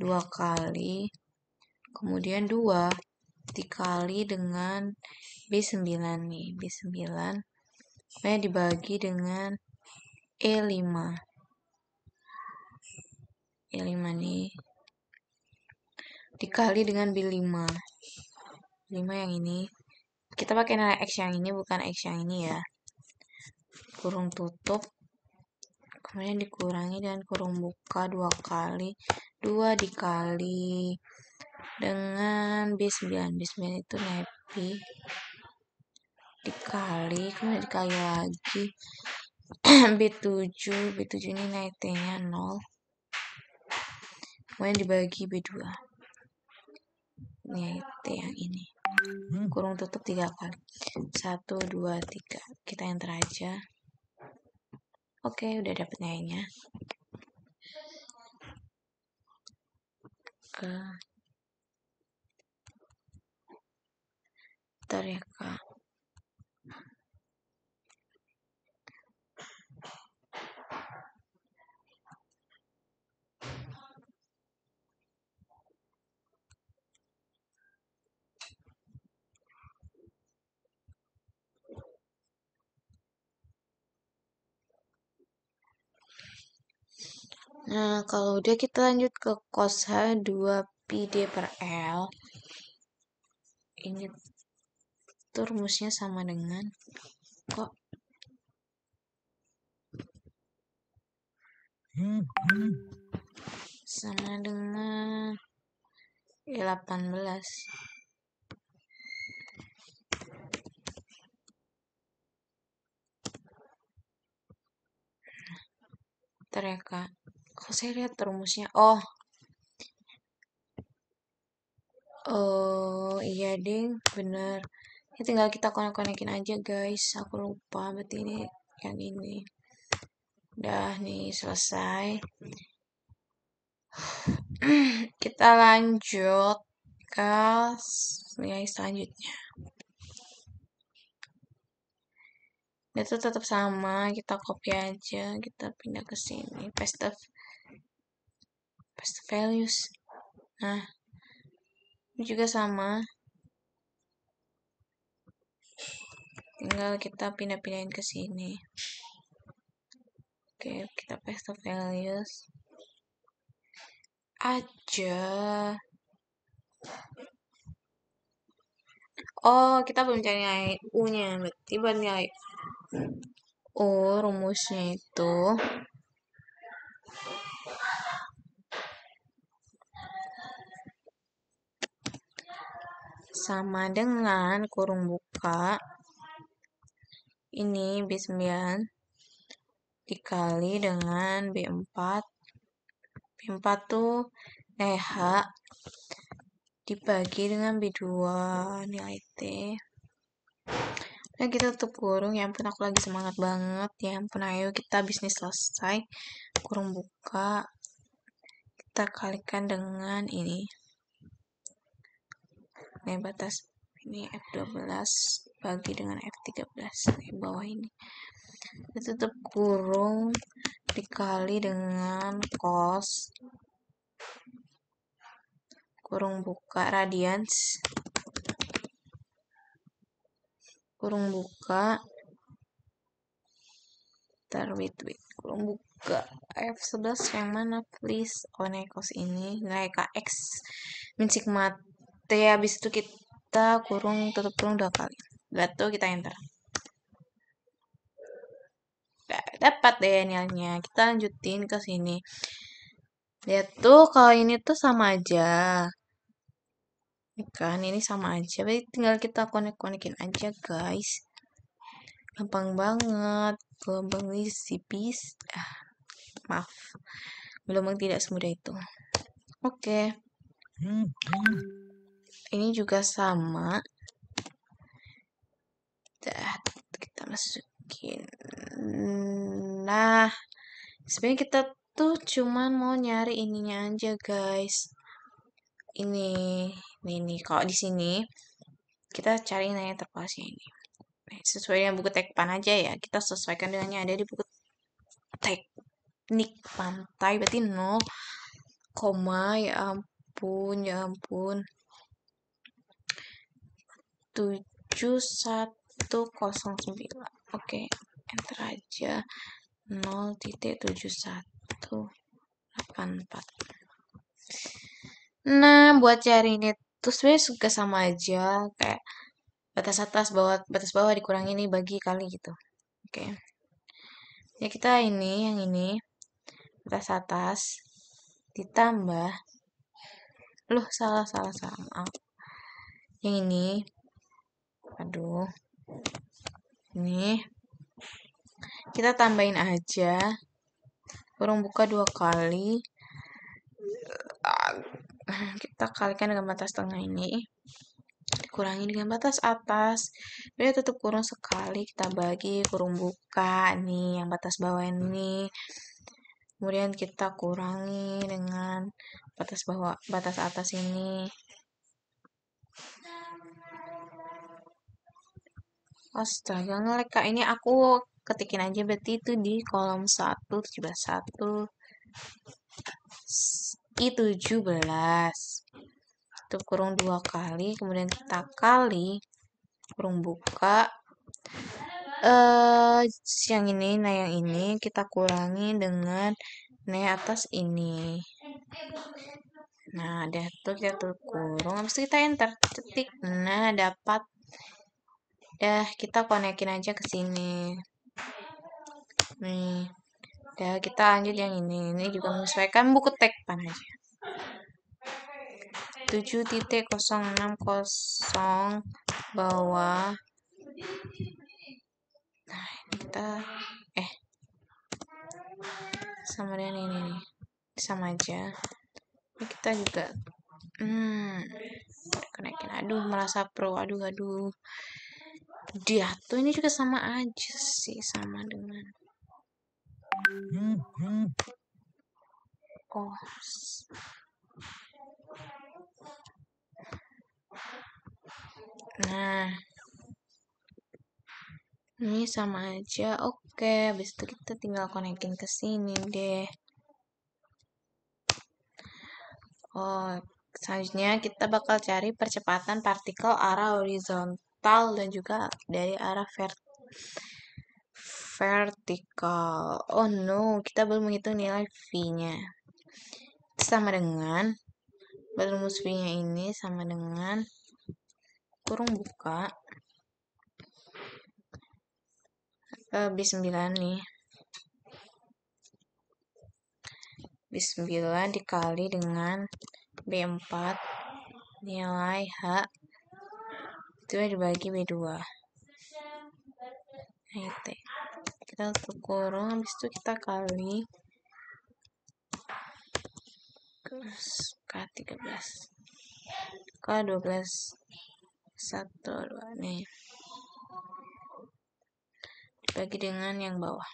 2 kali kemudian 2 dikali dengan B9 nih B9 dibagi dengan E5 ya 5 nih, dikali dengan B5. 5 yang ini. Kita pakai nilai X yang ini, bukan X yang ini ya. Kurung tutup. Kemudian dikurangi dengan kurung buka 2 kali. 2 dikali dengan B9. B9 itu nepi. Dikali, kemudian dikali lagi. B7. B7 ini naik T-nya 0. Kemudian dibagi B2. Ini T yang ini. Kurung tutup 3 kali. 1, 2, 3. Kita enter aja. Oke, udah dapet nilainya. Bentar ya, Kak. Nah, kalau udah kita lanjut ke cos H 2πd per L. Ini tuh rumusnya sama dengan kok sama dengan 18. Bentar ya, Kak. Kok saya lihat rumusnya? Oh, iya ding, bener. Ini tinggal kita konek-konekin aja guys. Aku lupa, berarti ini yang ini. Udah nih, selesai. Kita lanjut ke nilai selanjutnya. Itu tetap sama, kita copy aja, kita pindah ke sini, paste values. Nah, ini juga sama. Tinggal kita pindah-pindahin ke sini. Oke, kita paste values aja. Oh, kita belum cari nilai U-nya. Berarti buat nilai U, rumusnya itu sama dengan kurung buka ini B9 dikali dengan B4. B4 tuh H dibagi dengan B2 nilai T. Nah, kita tutup kurung. Ya ampun, aku lagi semangat banget. Ya ampun, ayo kita bisnis selesai. Kurung buka. Kita kalikan dengan ini. Nah, batas ini F12 bagi dengan F13 di bawah ini. Kita tutup kurung dikali dengan cos kurung buka radians kurung buka kurung buka F11 yang mana please? Oh, nih cos ini nilai KX min sigma T. Habis itu kita kurung tutup kurung 2 kali. Lalu kita enter. Dapat deh nilainya. Kita lanjutin ke sini. Lihat tuh, kalau ini tuh sama aja. Kan ini sama aja. Berarti tinggal kita konek-konekin aja, guys. Gampang banget. Gelombang sipis. Maaf. Gelombang tidak semudah itu. Oke. Ini juga sama. Kita masukin. Nah, sebenarnya kita tuh cuman mau nyari ininya aja, guys. Ini kalau di sini kita cari nilai terpasnya ini. Sesuai dengan buku tekpan aja ya. Kita sesuaikan dengan yang ada di buku teknik pantai. Berarti 0, ya ampun, 7109. Oke, enter aja. 0.71 84. Nah, buat cari ini tuh sebenarnya juga sama aja kayak batas atas batas bawah dikurangi ini bagi kali gitu. Oke. Ya kita ini yang ini batas atas ditambah loh salah maaf. Yang ini aduh. Ini kita tambahin aja kurung buka 2 kali. Kita kalikan dengan batas tengah ini dikurangi dengan batas atas, dia tutup kurung sekali, kita bagi kurung buka nih yang batas bawah ini, kemudian kita kurangi dengan batas bawah batas atas ini. Astaga ngelek kak, ini aku ketikin aja berarti itu di kolom 1 17 I17 tutup kurung 2 kali, kemudian kita kali kurung buka yang ini, nah yang ini kita kurangi dengan nah atas ini. Nah, udah tuh kita tutup kurung, habis itu kita enter, ketik. Nah, dapat. Dah, kita konekin aja ke sini. Nih. Dah, kita lanjut yang ini. Ini juga menyesuaikan buku tekpan aja. 7.060 bawah. Nah, kita sama dengan ini nih. Sama aja. Ini kita juga konekin. Aduh, merasa pro. Aduh. Dia tuh ini juga sama aja sih, sama dengan nah ini sama aja. Oke, habis itu kita tinggal konekin ke sini deh. Selanjutnya kita bakal cari percepatan partikel arah horizontal dan juga dari arah vertikal. Oh no, kita belum menghitung nilai V-nya. Sama dengan rumus V-nya ini sama dengan kurung buka B9 nih. B9 dikali dengan B4 nilai H itu dibagi B2. Nah, itu. Kita tutup kurung, habis itu kita kali K13 K12 1 2 nih dibagi dengan yang bawah.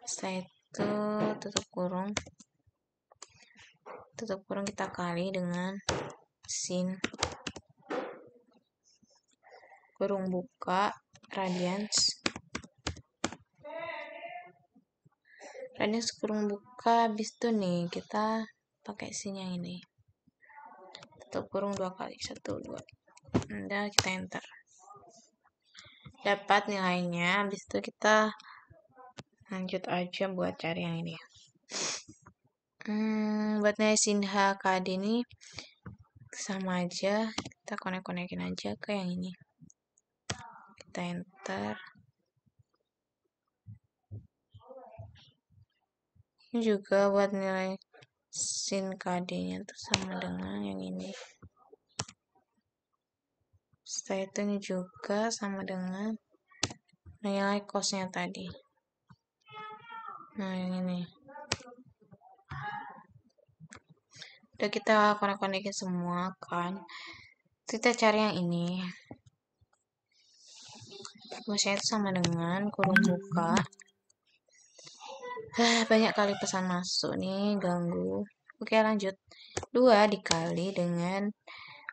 Setelah itu tutup kurung kita kali dengan sin kurung buka radians kurung buka, habis itu nih kita pakai sin yang ini, tutup kurung 2 kali 1 2, udah kita enter, dapat nilainya. Habis itu kita lanjut aja buat cari yang ini. Buat nilai sin HKD ini sama aja, kita konekin aja ke yang ini, kita enter. Ini juga buat nilai sin KD nya tuh sama dengan yang ini. Setelah itu ini juga sama dengan nilai cosnya tadi. Nah yang ini udah kita konekin semua kan, kita cari yang ini. Rumusnya itu sama dengan kurung buka. Banyak kali pesan masuk nih, ganggu. Oke lanjut. 2 dikali dengan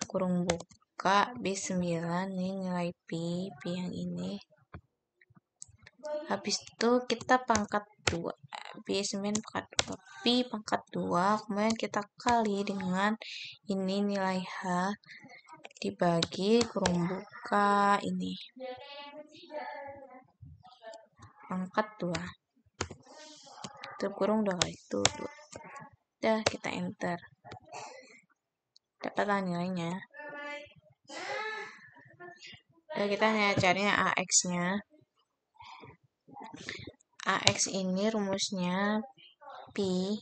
kurung buka B9 nih nilai P yang ini. Habis itu kita pangkat 2. B9 pangkat 2. P pangkat 2. Kemudian kita kali dengan ini nilai H dibagi kurung buka ini. Pangkat 2. tutup kurung udah kali tutup. Udah kita enter, dapatlah nilainya. Udah kita carinya AX-nya. AX ini rumusnya Pi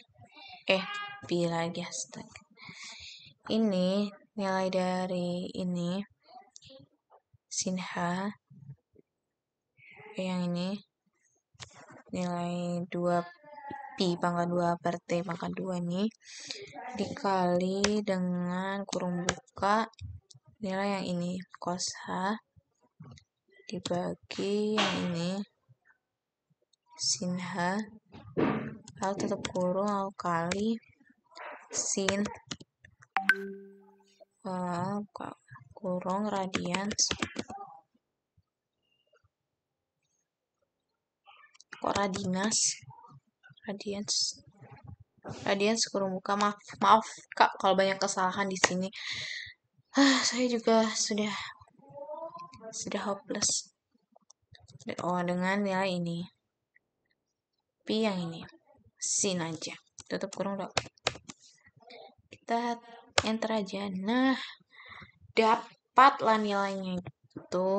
lagi, astaga. Ini nilai dari ini sin H, yang ini nilai 2 Pi pangkat 2 per T pangkat 2 ini dikali dengan kurung buka nilai yang ini cos H dibagi yang ini sin H, lalu tutup kurung, lalu kali sin kurung radians, kok radians kurung buka. Maaf Kak kalau banyak kesalahan di sini. Saya juga sudah hopeless. Dengan nilai ini Pi yang ini sin aja, tutup kurung udah. Kita enter aja. Nah, dapatlah nilainya itu.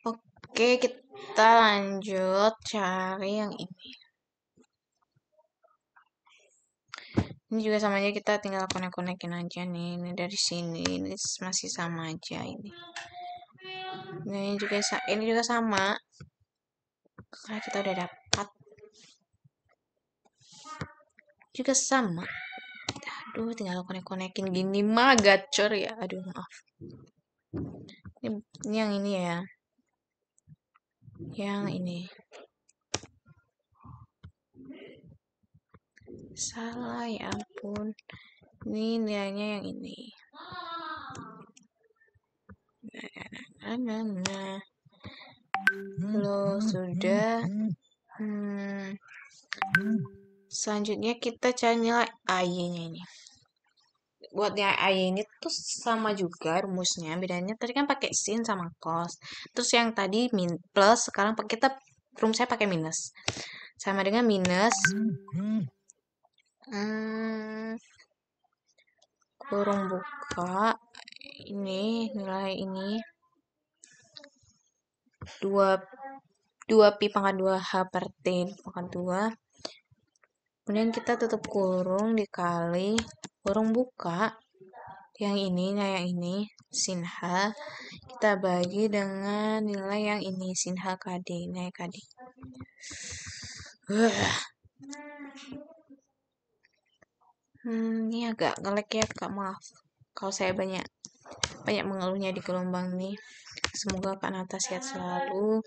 Oke, kita lanjut cari yang ini. Ini juga sama aja, kita tinggal konek-konekin aja nih. Ini dari sini, ini masih sama aja ini. Nah, ini juga sama. Karena kita udah dapat. Juga sama. Aduh, tinggal konek-konekin gini mah gacor ya. Aduh, maaf. Ini yang ini ya. Yang ini. Salah, ya ampun. Ini nilainya yang ini. Nah. Lo sudah. Selanjutnya kita cari nilai AY-nya ini. Buat nilai AY ini tuh sama juga rumusnya. Bedanya tadi kan pakai sin sama cos. Terus yang tadi plus, sekarang rumusnya pakai minus. Sama dengan minus kurung buka ini nilai ini 2 Pi pangkat 2 H per T pangkat 2. Kemudian kita tutup kurung dikali kurung buka yang ini, nah yang ini sin H kita bagi dengan nilai yang ini sin H KD, nilai KD. Ini agak nge-lag ya Kak, maaf kalau saya banyak mengeluhnya di gelombang nih. Semoga Kak Nata sehat selalu,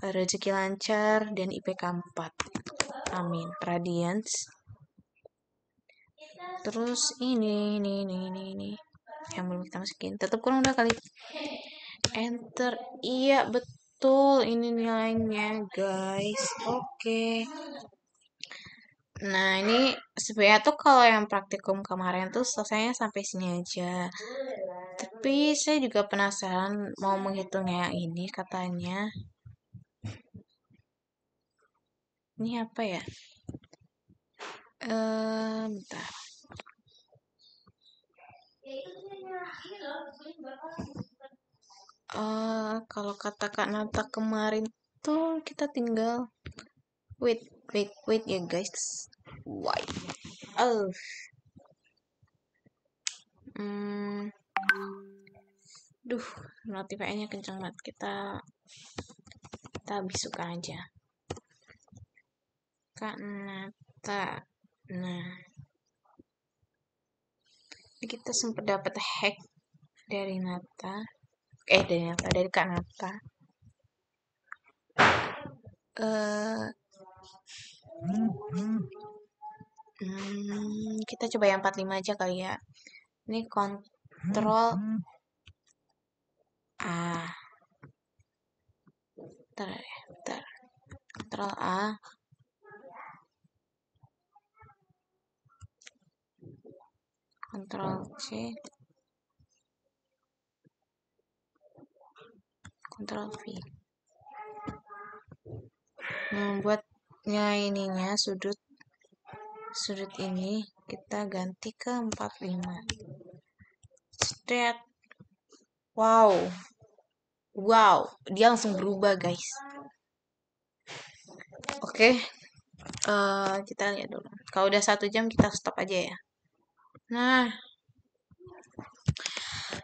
rezeki lancar, dan IPK 4. Amin. Radians. Terus ini yang belum kita masukin. Tetap kurang udah kali. Enter. Iya, betul. Ini nilainya, guys. Oke. Nah, ini sebenarnya tuh kalau yang praktikum kemarin tuh selesainya sampai sini aja. Tapi saya juga penasaran mau menghitungnya yang ini katanya. Ini apa ya? Bentar. Kalau kata Kak Nata kemarin tuh kita tinggal wait ya guys. Why? Duh, notifikasinya kencang banget. Kita habis suka aja. Kak Nata. Nah, kita sempat dapat hack dari Nata. Dari Kak Nata. Kita coba yang 45 aja kali ya. Ini kontrol A. Bentar. Kontrol A. Ctrl C, Ctrl V. Membuatnya ininya sudut ini kita ganti ke 45. Set. Wow, dia langsung berubah guys. Oke, kita lihat dulu. Kalau udah 1 jam kita stop aja ya. Nah,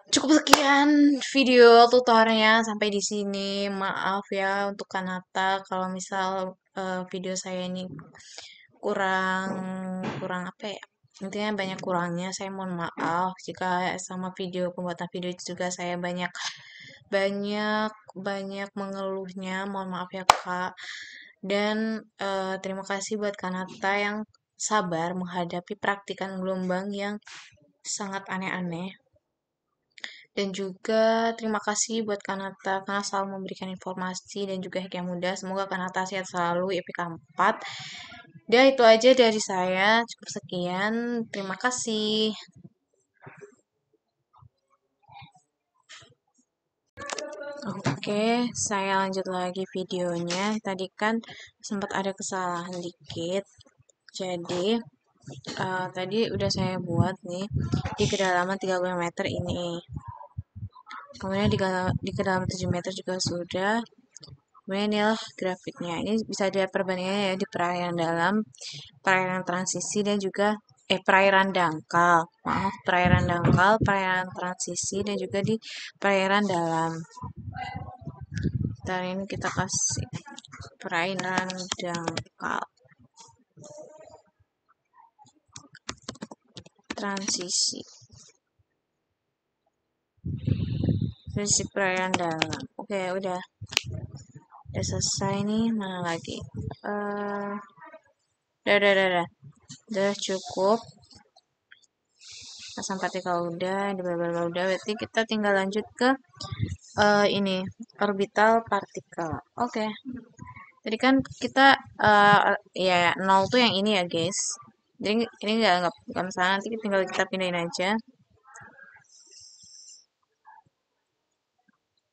cukup sekian video tutorialnya sampai di sini. Maaf ya untuk Kanata kalau misal video saya ini kurang apa ya? Intinya banyak kurangnya. Saya mohon maaf jika sama pembuatan video itu juga saya banyak mengeluhnya. Mohon maaf ya Kak. Dan terima kasih buat Kanata yang sabar menghadapi praktikan gelombang yang sangat aneh-aneh. Dan juga terima kasih buat Kanata karena selalu memberikan informasi dan juga hack yang mudah. Semoga Kanata sehat selalu IPK 4. Dan itu aja dari saya. Cukup sekian. Terima kasih. Oke, saya lanjut lagi videonya. Tadi kan sempat ada kesalahan dikit. Jadi, tadi udah saya buat nih di kedalaman 30 meter ini. Kemudian di kedalaman 7 meter juga sudah. Kemudian inilah grafiknya. Ini bisa dilihat perbandingannya ya di perairan dalam, perairan transisi dan juga perairan dangkal. Maaf, perairan dangkal, perairan transisi dan juga di perairan dalam. Ntar ini kita kasih perairan dangkal. Transisi. Transisi perairan dalam. Oke, udah selesai nih. Mana lagi? Udah cukup. Pasang partikel udah, di udah. Berarti kita tinggal lanjut ke ini orbital partikel. Oke. Jadi kan kita ya 0 tuh yang ini ya guys. Jadi ini nggak masalah, nanti tinggal kita pindahin aja.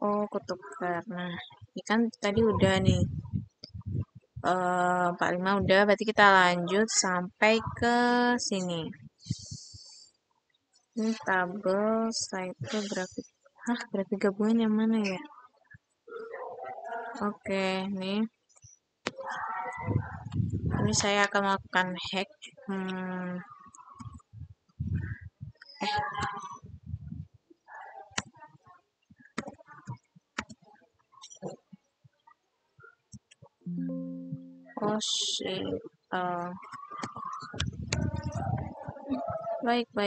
Oh, ketukar. Nah, ini kan tadi udah nih. 45 udah, berarti kita lanjut sampai ke sini. Ini tabel, itu grafik. Grafik gabungan yang mana ya? Oke, nih. Ini saya akan melakukan hack. Oh shit. Baik.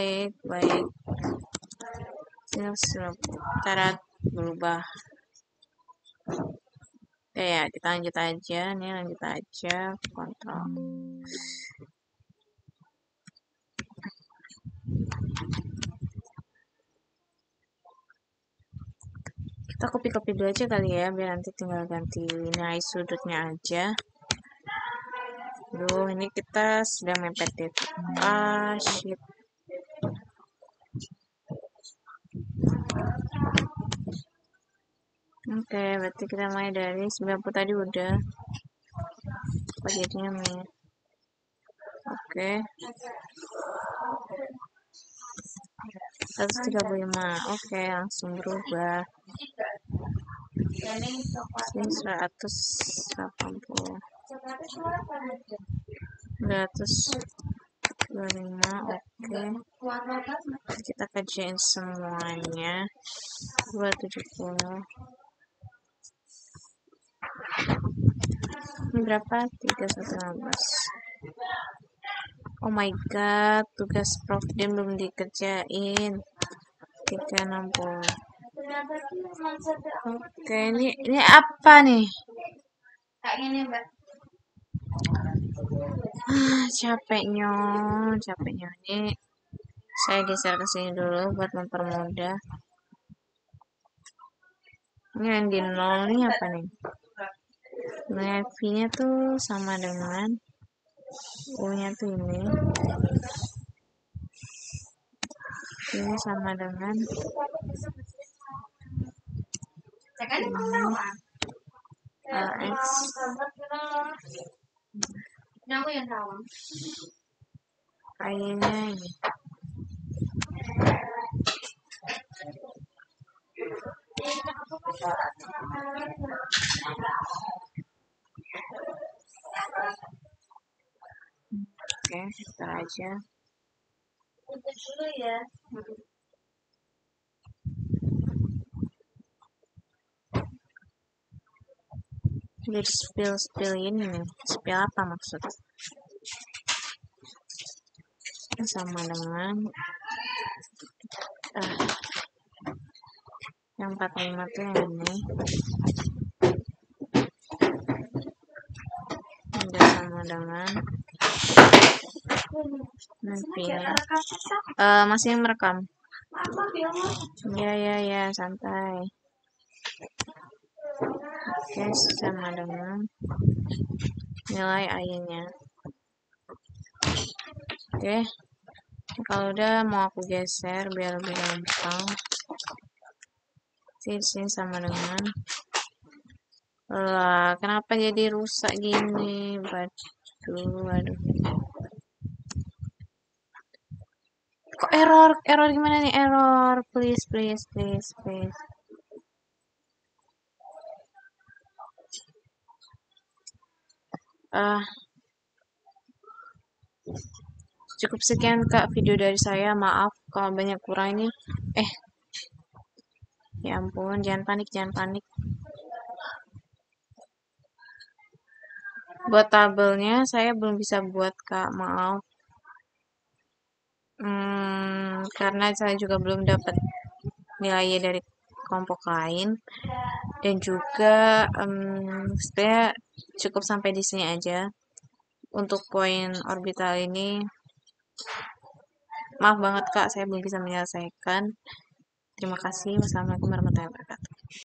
Cara berubah. Ya, kita lanjut aja. Nih lanjut aja. Kontrol. Kita copy dulu aja kali ya, biar nanti tinggal ganti nilai sudutnya aja. Duh, ini kita sudah mepet deh. Shit. Oke, berarti kita mulai dari 90 tadi udah. Apa jadinya nih? Oke. 135. Oke, langsung berubah. Ini 180. 125. Oke. Kita kajian semuanya. 270. Ini berapa? 316. Oh my god, tugas Prof Dem belum dikerjain. 360. Oke, ini apa nih? Capeknya ini. Saya geser ke sini dulu buat mempermudah. Ini yang di 0 nih apa nih? Nilai V-nya tuh sama dengan U-nya tuh ini. Ini sama dengan X I-nya ini. Oke, kita aja. Jadi spill ini nih. Spill apa maksudnya? Sama dengan yang 45 tuh yang ini. Udah sama dengan nanti masih merekam. Ya, santai. Oke, sama dengan nilai I-nya. Oke, kalau udah mau aku geser biar lebih gampang. Sini sama dengan lah, kenapa jadi rusak gini? Aduh. Kok error gimana nih? Error, please. Cukup sekian Kak video dari saya. Maaf kalau banyak kurang ini. Ya ampun, jangan panik. Buat tabelnya saya belum bisa buat Kak, maaf. Karena saya juga belum dapat nilainya dari kelompok lain. Dan juga sebenarnya cukup sampai di sini aja. Untuk poin orbital ini, maaf banget Kak, saya belum bisa menyelesaikan. Terima kasih. Wassalamualaikum warahmatullahi wabarakatuh.